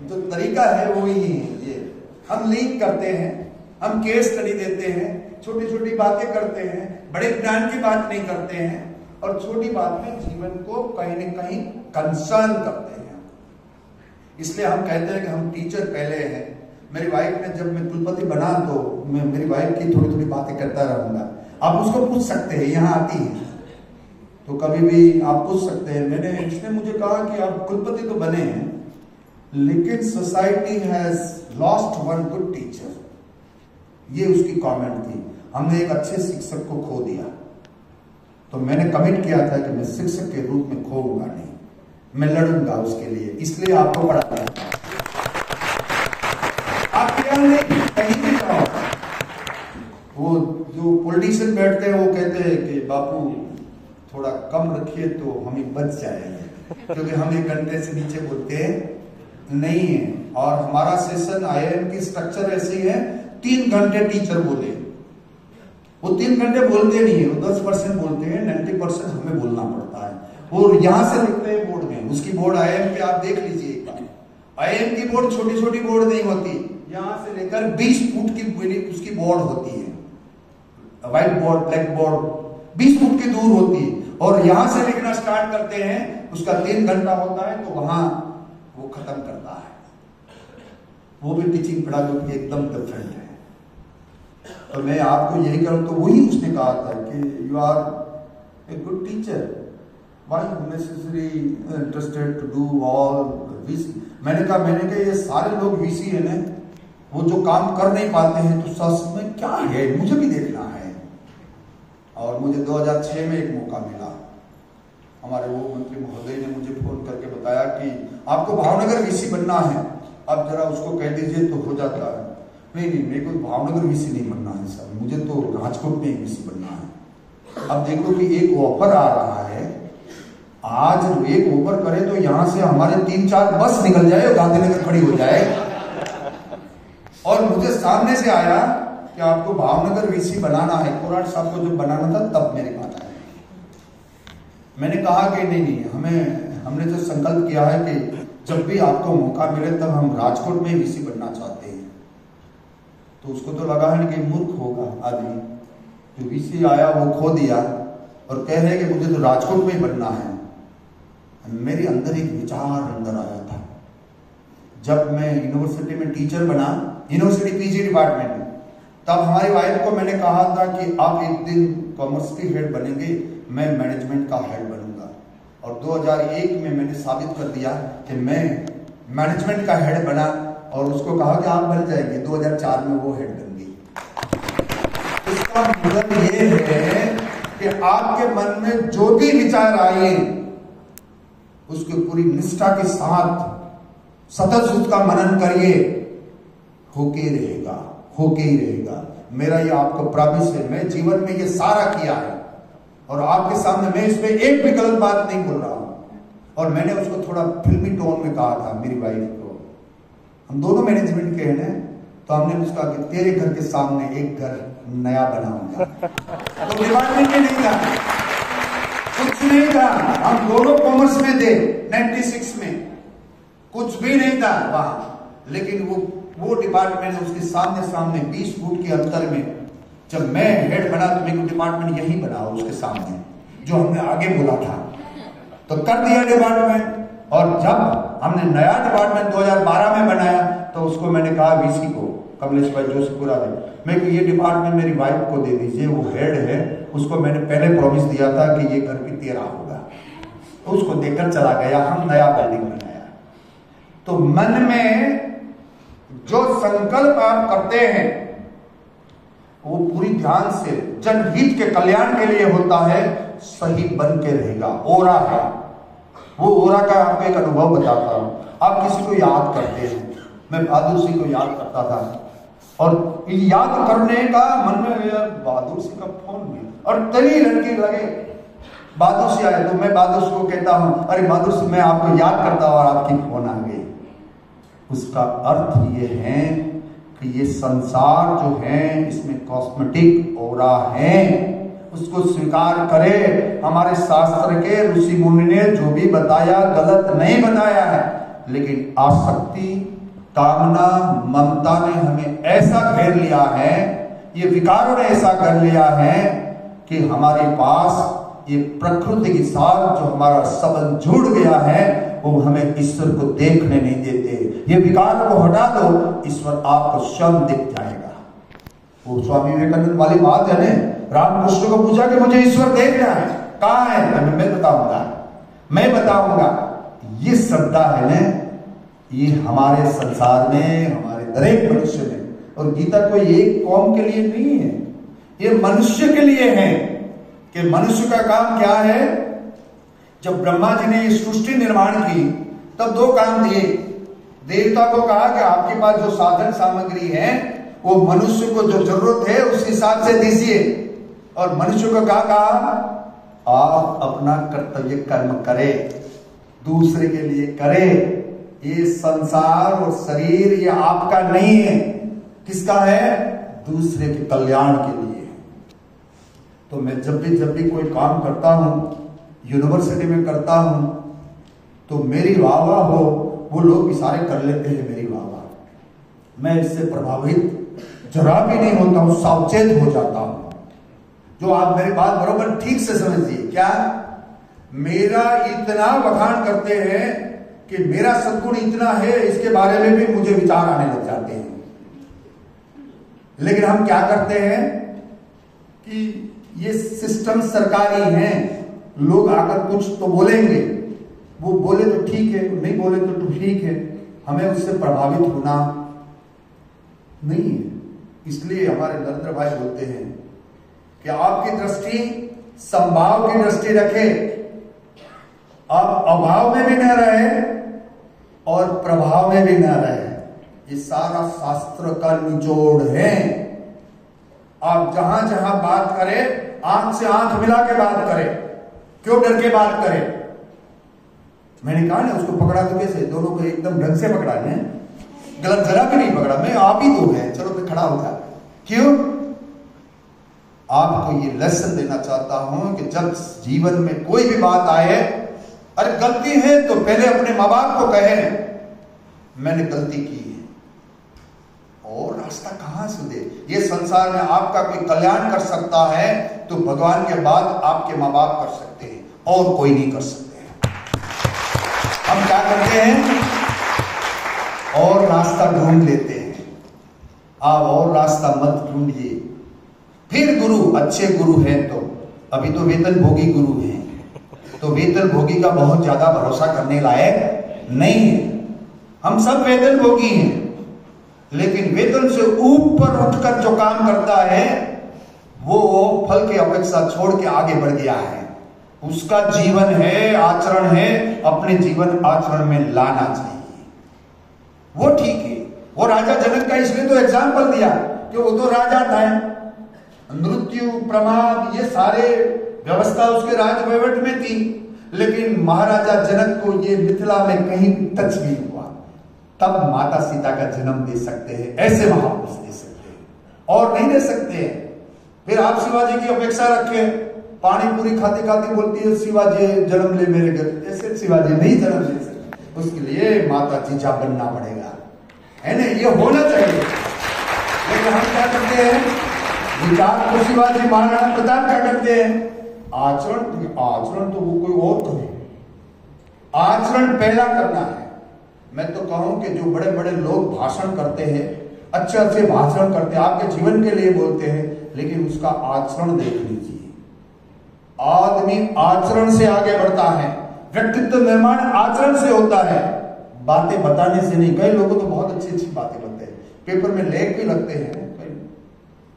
जो तरीका है वो ही है ये, हम लिंक करते हैं, हम केस स्टडी देते हैं, छोटी छोटी बातें करते हैं, बड़े ज्ञान की बात नहीं करते हैं, और छोटी बात में जीवन को कहीं न कहीं कंसर्न करते हैं। इसलिए हम कहते हैं कि हम टीचर पहले हैं। मेरी वाइफ ने, जब मैं कुलपति बना तो मैं मेरी वाइफ की थोड़ी थोड़ी बातें करता रहूंगा। आप उसको पूछ सकते हैं, यहाँ आती है तो कभी भी आप पूछ सकते हैं। इसने मुझे कहा कि आप कुलपति तो बने हैं, लेकिन society has lost one good teacher, ये उसकी कमेंट थी। हमने एक अच्छे शिक्षक को खो दिया। तो मैंने कमिट किया था कि मैं शिक्षक के रूप में खोऊंगा नहीं, मैं लड़ूंगा उसके लिए, इसलिए आपको पढ़ा दिया। आप क्या नहीं कहीं भी जाओ, वो जो पॉलिटिशियन बैठते हैं वो कहते हैं कि बापू थोड़ा कम रखिए तो हम बच जाएंगे, क्योंकि हम 1 घंटे से नीचे बोलते नहीं है। और हमारा सेशन IIM की स्ट्रक्चर ऐसी है, 3 घंटे टीचर बोले, वो 3 घंटे बोलते नहीं है, वो 10% बोलते हैं, 90% हमें बोलना पड़ता है। और यहां से लिखते हैं बोर्ड में, उसकी बोर्ड IIM पे आप देख लीजिए एक बार। IIM की बोर्ड छोटी छोटी बोर्ड नहीं होती, यहां से लेकर 20 फुट की उसकी बोर्ड होती है, white board, black board 20 foot की दूर होती है, और यहां से लिखना स्टार्ट करते हैं, उसका 3 घंटा होता है, तो वहां वो खत्म करता है। वो भी टीचिंग पेडागोजी एकदम डिफरेंट है। तो मैं आपको यही कहूं, तो वही उसने कहा था कि you are a good teacher, why necessary interested to do all VC. मैंने कहा ये सारे लोग वीसी है ना, वो जो काम कर नहीं पाते हैं, तो सच में क्या है, मुझे भी देखना है। और मुझे 2006 में एक मौका मिला, हमारे वो मंत्री महोदय ने मुझे फोन करके बताया कि आपको भावनगर वीसी बनना है, अब जरा उसको कह दीजिए तो हो जाता है। नहीं, मेरे को भावनगर वीसी नहीं बनना है सर, मुझे तो राजकोट में वीसी बनना है। अब देखो कि एक ऑफर आ रहा है, आज एक ऑफर करे तो यहां से हमारे 3-4 बस निकल जाए और गांधीनगर खड़ी हो जाए। और मुझे सामने से आया कि आपको भावनगर वीसी बनाना है, कोराट साहब को जब बनाना था तब मेरी बात आई। मैंने कहा कि नहीं, हमने जो संकल्प किया है कि जब भी आपको मौका मिले तब हम राजकोट में वीसी बनना चाहते हैं। तो उसको तो लगा है कि मूर्ख होगा आदमी, जो वीसी आया वो खो दिया और कह रहे कि मुझे तो राजकोट में ही बनना है। मेरे अंदर एक विचार अंदर आया था, जब मैं यूनिवर्सिटी में टीचर बना, यूनिवर्सिटी पीजी डिपार्टमेंट में, तब हमारी वाइफ को मैंने कहा था कि आप एक दिन कॉमर्स की हेड बनेंगे, मैं मैनेजमेंट का हेड बनूंगा। और 2001 में मैंने साबित कर दिया कि मैं मैनेजमेंट का हेड बना, और उसको कहा कि आप बन जाएंगे। 2004 में वो हेड बन गई। इसका मतलब ये है कि आपके मन में जो भी विचार आए उसको पूरी निष्ठा के साथ सतत उसका मनन करिए, होके ही रहेगा। मेरा ये आपको प्रॉमिस है, मैं जीवन में ये सारा किया है, और आपके सामने मैं इसमें एक भी गलत बात नहीं बोल रहा हूं। और मैंने उसको थोड़ा फिल्मी टोन में कहा था, मेरी वाइफ को, हम दोनों मैनेजमेंट के हैं, तो हमने उसका कि तेरे घर के सामने एक घर नया बनाऊंगा। तो डिपार्टमेंट में नहीं था, कुछ नहीं था, हम दोनों कॉमर्स में थे 96 में, कुछ भी नहीं था वहां। लेकिन वो डिपार्टमेंट उसके सामने 20 फुट के अंतर में, जब मैं हेड बना तो मेरे को डिपार्टमेंट यही बना उसके सामने, जो हमने आगे बोला था, तो कर दिया डिपार्टमेंट। और जब हमने नया डिपार्टमेंट 2012 में बनाया, तो उसको मैंने कहा वीसी को, कमलेश भाई जोशीपुरा ने, मैं ये डिपार्टमेंट मेरी वाइफ को दे दीजिए, वो हेड है, उसको मैंने पहले प्रॉमिस दिया था कि ये घर भी तेरा होगा। तो उसको देकर चला गया, हम नया बिल्डिंग बनाया। तो मन में जो संकल्प आप करते हैं वो पूरी ध्यान से जनहित के कल्याण के लिए होता है, सही बन के रहेगा। ओरा है, वो ओरा का आपको एक अनुभव बताता हूं। आप किसी को याद करते हैं, मैं बहादुर सिंह को याद करता था, और याद करने का मन में, यार बहादुर सिंह का फोन भी, और तभी लड़की लगे बहादुर आए तो मैं बहादुर को कहता हूं, अरे बहादुर मैं आपको याद करता हूं और आपकी फोन आ गई। उसका अर्थ ये है कि ये संसार जो है इसमें कॉस्मेटिक ओरा है, उसको स्वीकार करे। हमारे शास्त्र के ऋषि मुनि ने जो भी बताया गलत नहीं बताया है, लेकिन आसक्ति, कामना, ममता ने हमें ऐसा घेर लिया है, ये विकारों ने ऐसा कर लिया है कि हमारे पास ये प्रकृति के साथ जो हमारा संबंध जुड़ गया है वो हमें ईश्वर को देखने नहीं देते। ये विकार को हटा दो, ईश्वर आपको स्वयं दिख जाएगा। वो स्वामी विवेकानंद वाली बात है ना, रामकृष्ण को पूछा कि मुझे ईश्वर देखना है, कहाँ है? मैं बताऊंगा। ये श्रद्धा है ना, ये हमारे संसार में, हमारे दरेक मनुष्य में। और गीता कोई एक कौम के लिए नहीं है, ये मनुष्य के लिए है कि मनुष्य का काम क्या है। जब ब्रह्मा जी ने ये सृष्टि निर्माण की तब दो काम दिए। देवता को कहा कि आपके पास जो साधन सामग्री है वो मनुष्य को जो जरूरत है उस हिसाब से दीजिए, और मनुष्य को कहा आप अपना कर्तव्य कर्म करे, दूसरे के लिए करे। ये संसार और शरीर ये आपका नहीं है, किसका है? दूसरे के कल्याण के लिए। तो मैं जब भी कोई काम करता हूं, यूनिवर्सिटी में करता हूं, तो मेरी वाह वाह हो, वो लोग इशारे कर लेते हैं मेरी वाह वाह। मैं इससे प्रभावित जरा भी नहीं होता हूं, सावचेत हो जाता हूं। जो आप मेरी बात बरोबर ठीक से समझिए, क्या मेरा इतना बखान करते हैं कि मेरा सद्गुण इतना है, इसके बारे में भी मुझे विचार आने लग जाते हैं। लेकिन हम क्या करते हैं कि ये सिस्टम सरकारी है, लोग आकर कुछ तो बोलेंगे, वो बोले तो ठीक है, नहीं बोले तो ठीक है, हमें उससे प्रभावित होना नहीं है। इसलिए हमारे नरेंद्र भाई बोलते हैं कि आपकी दृष्टि संभाव की दृष्टि रखे, आप अभाव में भी न रहे और प्रभाव में भी न रहे। ये सारा शास्त्र का निचोड़ है। आप जहां जहां बात करें, आंख से आंख मिला के बात करें, क्यों डर के बात करें? मैंने कहा ना, उसको पकड़ा तो कैसे, दोनों को एकदम ढंग से पकड़ा है, गलत जरा भी नहीं पकड़ा। मैं आप ही दो है, चलो मैं खड़ा होगा। क्यों? आपको ये लेसन देना चाहता हूं कि जब जीवन में कोई भी बात आए, अरे गलती है तो पहले अपने माँ बाप को कहे मैंने गलती की है, और रास्ता कहां से दे। ये संसार में आपका कोई कल्याण कर सकता है तो भगवान के बाद आपके माँ बाप कर सकते हैं, और कोई नहीं कर सकते। हम क्या करते हैं? और रास्ता ढूंढ लेते हैं। आप और रास्ता मत ढूंढिए। फिर गुरु, अच्छे गुरु हैं तो, अभी तो वेतन भोगी गुरु हैं, तो वेतन भोगी का बहुत ज्यादा भरोसा करने लायक नहीं है। हम सब वेतन भोगी हैं, लेकिन वेतन से ऊपर उठकर जो काम करता है वो फल की अपेक्षा छोड़ के आगे बढ़ गया है। उसका जीवन है, आचरण है, अपने जीवन आचरण में लाना चाहिए। वो ठीक है। वो राजा जनक का इसलिए तो एग्जाम्पल दिया कि वो तो राजा था, मृत्यु, प्रमाद, ये सारे व्यवस्था उसके राज वैवट में थी, लेकिन महाराजा जनक को ये मिथिला में कहीं टच नहीं हुआ। तब माता सीता का जन्म दे सकते हैं, ऐसे महापुरुष दे सकते हैं, और नहीं दे सकते हैं। फिर आप शिवाजी की अपेक्षा रखें, पानी पूरी खाते खाते बोलती है शिवाजी जन्म ले मेरे घर, ऐसे शिवाजी नहीं जन्म ले सकते। उसके लिए माता जीजा बनना पड़ेगा, है ना, ये होना चाहिए। लेकिन हम क्या करते हैं? विचार तो शिवाजी महाराणा प्रताप क्या करते हैं? आचरण तो वो कोई और करे। आचरण पहला करना है। मैं तो कहूं कि जो बड़े बड़े लोग भाषण करते हैं, अच्छे अच्छे भाषण करते हैं, आपके जीवन के लिए बोलते हैं, लेकिन उसका आचरण देख लीजिए। आदमी आचरण से आगे बढ़ता है। व्यक्तित्व निर्माण आचरण से होता है, बातें बताने से नहीं। कई लोगों तो बहुत अच्छी अच्छी बातें लगते हैं, पेपर में लेख भी लगते हैं,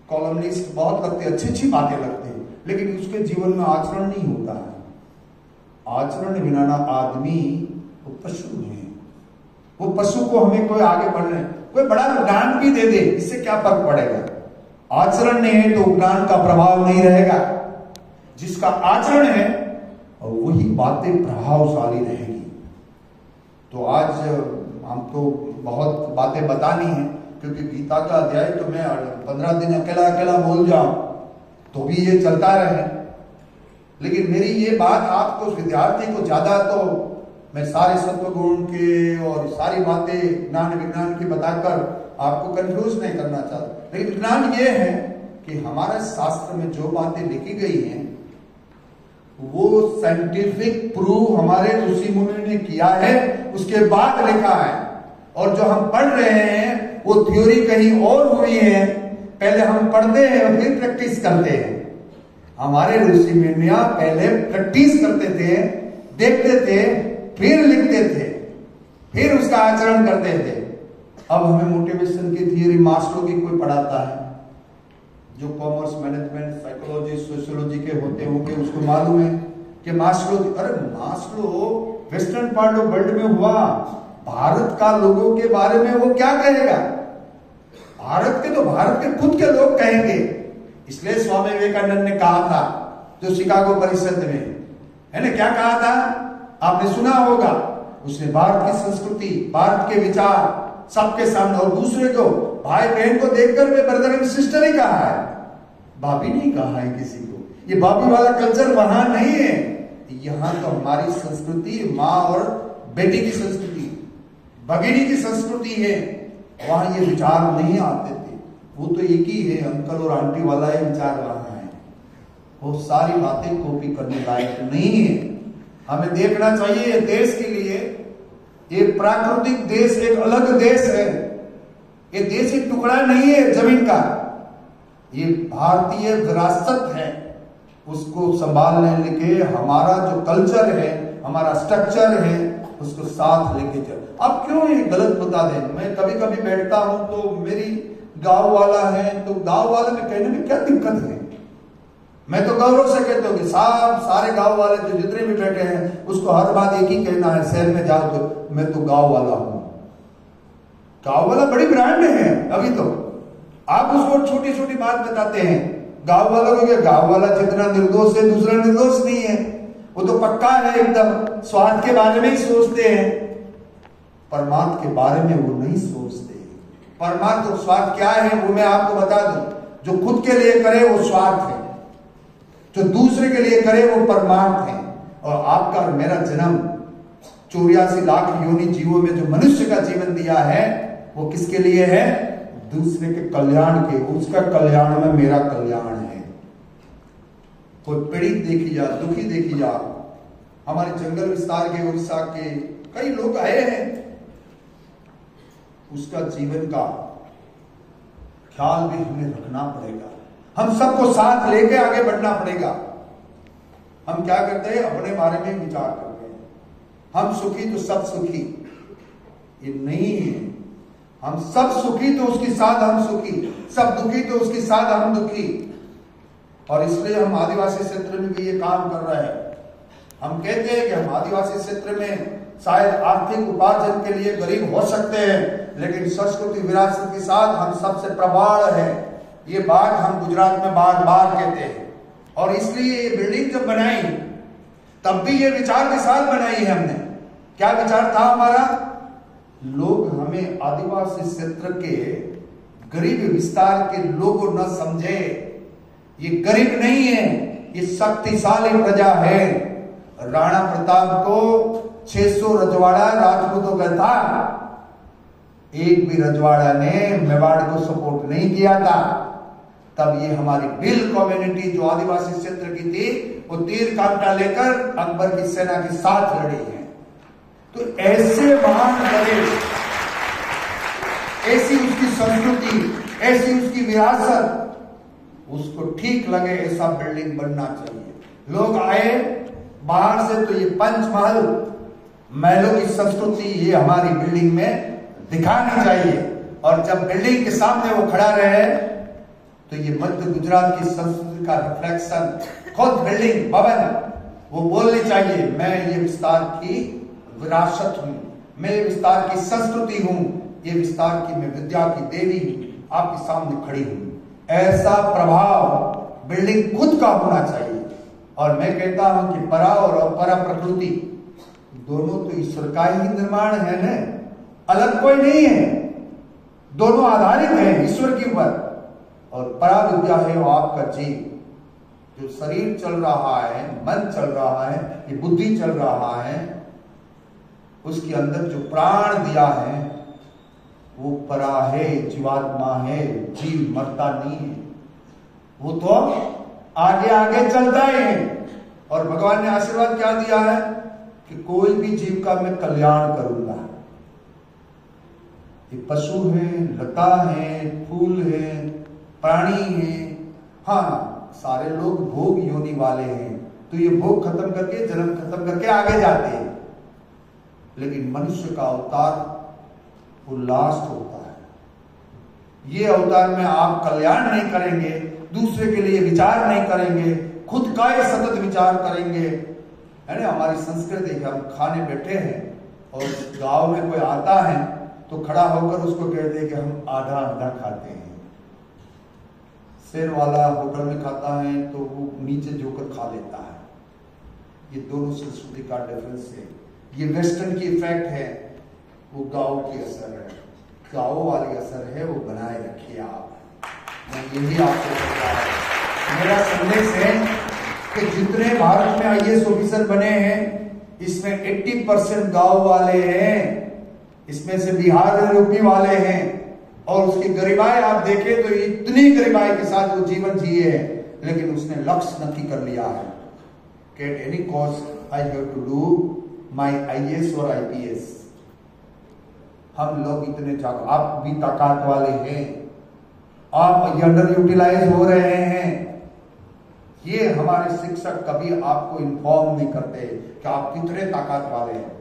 कॉलमनिस्ट बहुत लगते हैं, अच्छी अच्छी बातें लगते हैं, लेकिन उसके जीवन में आचरण नहीं होता है। आचरण बिना ना आदमी वो पशु है। वो पशु को हमें कोई आगे बढ़ने, कोई बड़ा ज्ञान भी दे दे, इससे क्या फर्क पड़ेगा? आचरण नहीं है तो ज्ञान का प्रभाव नहीं रहेगा। जिसका आचरण है और वही बातें प्रभावशाली रहेगी। तो आज हमको बहुत बातें बतानी है, क्योंकि गीता का अध्याय तो मैं 15 दिन अकेला अकेला बोल जाऊं तो भी ये चलता रहे। लेकिन मेरी ये बात आपको विद्यार्थी को ज्यादा, तो मैं सारे सत्वगुण के और सारी बातें ज्ञान विज्ञान की बताकर आपको कंफ्यूज नहीं करना चाहता। लेकिन ज्ञान ये है कि हमारे शास्त्र में जो बातें लिखी गई हैं वो साइंटिफिक प्रूव हमारे ऋषि मुनि ने किया है, उसके बाद लिखा है। और जो हम पढ़ रहे हैं वो थ्योरी कहीं और हुई है, पहले हम पढ़ते हैं और फिर प्रैक्टिस करते हैं। हमारे ऋषि मुनियां पहले प्रैक्टिस करते थे, देखते थे, फिर लिखते थे, फिर उसका आचरण करते थे। अब हमें मोटिवेशन की थियरी मास्लो की कोई पढ़ाता है, जो कॉमर्स, मैनेजमेंट, साइकोलॉजी, सोशियोलॉजी के होते होंगे, उसको मालूम है कि मास्लो, अरे Maslow western part of world में हुआ, भारत का लोगों के बारे में वो क्या कहेगा? भारत के तो भारत के खुद के लोग कहेंगे। इसलिए स्वामी विवेकानंद ने कहा था, जो शिकागो परिषद में है ना, क्या कहा था आपने सुना होगा, उसने भारत की संस्कृति, भारत के विचार सबके सामने, और दूसरे को, भाई बहन को देखकर वे ब्रदर एंड सिस्टर ही कहा है, भाभी नहीं कहा है किसी को। ये भाभी वाला कल्चर वहां नहीं है, यहाँ तो हमारी संस्कृति माँ और बेटी की संस्कृति, भगिनी की संस्कृति है। वहां ये विचार नहीं आते थे, वो तो एक ही है, अंकल और आंटी वाला ही विचार वहां है। वो सारी बातें कॉपी करने लायक नहीं है। हमें देखना चाहिए देश के लिए, ये प्राकृतिक देश एक अलग देश है, ये देश एक टुकड़ा नहीं है जमीन का, ये भारतीय विरासत है। उसको संभालने के हमारा जो कल्चर है, हमारा स्ट्रक्चर है, उसको साथ लेके चल। अब क्यों ये गलत बता दें? मैं कभी कभी बैठता हूं तो मेरी गांव वाला है, तो गांव वाले में कहने में क्या दिक्कत है? मैं तो गौरव से कहता हूँ कि सारे गांव वाले जो जितने भी बैठे हैं, उसको हर बात एक ही कहना है, शहर में जाओ तो मैं तो गांव वाला हूं। गांव वाला बड़ी ब्रांड है अभी तो, आप उसको छोटी छोटी बात बताते हैं। गांव वालों को क्या, गांव वाला जितना निर्दोष है दूसरा निर्दोष नहीं है, वो तो पक्का है एकदम, स्वार्थ के बारे में ही सोचते हैं, परमार्थ के बारे में वो नहीं सोचते। परमार्थ और स्वार्थ क्या है वो मैं आपको बता दूं, जो खुद के लिए करे वो स्वार्थ है, जो दूसरे के लिए करे वो परमार्थ है। और आपका और मेरा जन्म 84 लाख योनि जीवों में जो मनुष्य का जीवन दिया है, वो किसके लिए है? दूसरे के कल्याण के। उसका कल्याण में मेरा कल्याण है। कोई पीड़ित देखी जा, दुखी देखी जा, हमारे जंगल विस्तार के उड़ीसा के कई लोग आए हैं, उसका जीवन का ख्याल भी हमें रखना पड़ेगा। हम सबको साथ लेके आगे बढ़ना पड़ेगा। हम क्या करते हैं, अपने बारे में विचार करते हैं, हम सुखी तो सब सुखी, ये नहीं है। हम सब सुखी तो उसके साथ हम सुखी, सब दुखी तो उसके साथ हम दुखी। और इसलिए हम आदिवासी क्षेत्र में भी ये काम कर रहे हैं। हम कहते हैं कि हम आदिवासी क्षेत्र में शायद आर्थिक उपार्जन के लिए गरीब हो सकते हैं, लेकिन संस्कृति विरासत के साथ हम सबसे प्रबल है। ये बात हम गुजरात में बार बार कहते हैं। और इसलिए ये बिल्डिंग जब बनाई तब भी ये विचार के साथ बनाई है हमने। क्या विचार था हमारा? लोग हमें आदिवासी क्षेत्र के गरीब विस्तार के लोगों न समझे। ये गरीब नहीं है, ये शक्तिशाली प्रजा है। राणा प्रताप को 600 रजवाड़ा राजपूतों का था, एक भी रजवाड़ा ने मेवाड़ को सपोर्ट नहीं किया था। तब ये हमारी भिल कम्युनिटी जो आदिवासी क्षेत्र की थी, वो तीर कांटा लेकर अकबर की सेना के साथ लड़ी है। तो ऐसे महान लड़े, ऐसी उसकी संस्कृति, ऐसी उसकी विरासत, उसको ठीक लगे ऐसा बिल्डिंग बनना चाहिए। लोग आए बाहर से तो ये पंचमहल महलों की संस्कृति ये हमारी बिल्डिंग में दिखानी चाहिए। और जब बिल्डिंग के सामने वो खड़ा रहे तो ये मध्य गुजरात की संस्कृति का रिफ्लेक्शन, खुद बिल्डिंग भवन वो बोलनी चाहिए, मैं ये विस्तार की विरासत हूं, मैं ये विस्तार की संस्कृति हूं, ये विस्तार की मैं विद्या की देवी आपके सामने खड़ी हूं। ऐसा प्रभाव बिल्डिंग खुद का होना चाहिए। और मैं कहता हूं कि परा और अपरा प्रकृति दोनों तो ईश्वर का ही निर्माण है ना, अलग कोई नहीं है, दोनों आधारित है ईश्वर के ऊपर। और परा विद्या है वो आपका जीव, जो शरीर चल रहा है, मन चल रहा है, ये बुद्धि चल रहा है, उसके अंदर जो प्राण दिया है वो परा है, जीवात्मा है, जीव मरता नहीं है, वो तो आगे आगे चलता ही है। और भगवान ने आशीर्वाद क्या दिया है कि कोई भी जीव का मैं कल्याण करूंगा। ये पशु है, लता है, फूल है, प्राणी है, हाँ सारे लोग भोग योनि वाले हैं, तो ये भोग खत्म करके, जन्म खत्म करके आगे जाते हैं। लेकिन मनुष्य का अवतार वो लास्ट होता है। ये अवतार में आप कल्याण नहीं करेंगे, दूसरे के लिए विचार नहीं करेंगे, खुद का ही सतत विचार करेंगे, है ना। हमारी संस्कृति है, हम खाने बैठे हैं और गांव में कोई आता है तो खड़ा होकर उसको कहते हैं कि हम आधा आधा खाते हैं। शेर वाला होटल में खाता है तो वो नीचे झुककर खा लेता है। ये दोनों संस्कृति का डिफरेंस है। ये वेस्टर्न की इफेक्ट है, वो गांव की असर है, गांव वाली असर है, वो बनाए रखिए आप। मैं यही आपको कहता है, मेरा संदेश है कि जितने भारत में आईएएस ऑफिसर बने हैं इसमें 80% गांव वाले हैं, इसमें से बिहार और यूपी वाले हैं। और उसकी गरिमाएं आप देखें तो इतनी गरिमाएं के साथ वो जीवन जिए हैं, लेकिन उसने लक्ष्य नक्की कर लिया है कि at any cost I have to do my IAS और आईपीएस। हम लोग इतने जागरूक, आप भी ताकत वाले हैं, आप अंडर यूटिलाइज हो रहे हैं। ये हमारे शिक्षक कभी आपको इन्फॉर्म नहीं करते कि आप कितने ताकत वाले हैं।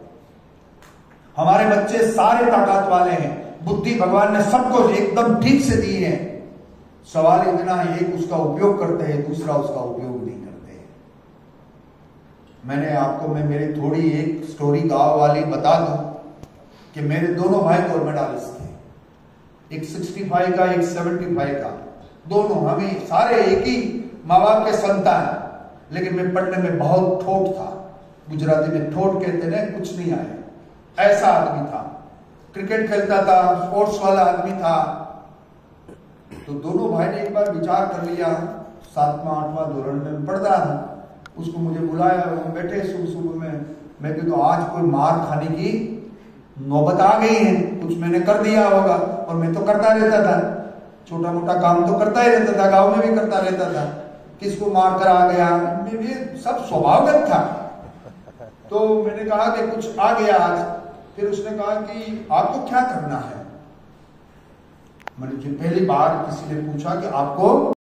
हमारे बच्चे सारे ताकत वाले हैं, बुद्धि भगवान ने सबको एकदम ठीक से दी है। सवाल इतना है, एक उसका उपयोग करते हैं, दूसरा उसका उपयोग नहीं करते हैं। मैंने आपको मैं मेरी थोड़ी एक स्टोरी गांव वाली बता दूं कि मेरे दोनों भाई गवर्नमेंट थे, एक 65 का, एक 75 का, दोनों हमें सारे एक ही माँ बाप के संतान। लेकिन मैं पढ़ने में बहुत ठोट था, गुजराती में ठोट कहते ना, कुछ नहीं आया, ऐसा आदमी था। क्रिकेट खेलता था, स्पोर्ट्स वाला आदमी था। तो दोनों भाई ने एक बार विचार कर लिया, 7वां 8वां दौरान में पढ़ता था, उसको मुझे बुलाया, हम बैठे सुबह सुबह में, मैं कहता तो आज कोई मार खाने की नौबत आ गई है, कुछ मैंने कर दिया होगा। और मैं तो करता रहता था, छोटा मोटा काम तो करता ही रहता था, गांव में भी करता रहता था, किसको मार कर आ गया, ये सब स्वभावगत था। तो मैंने कहा कि कुछ आ गया आज। फिर उसने कहा कि आपको क्या करना है। मैंने पहली बार किसी ने पूछा कि आपको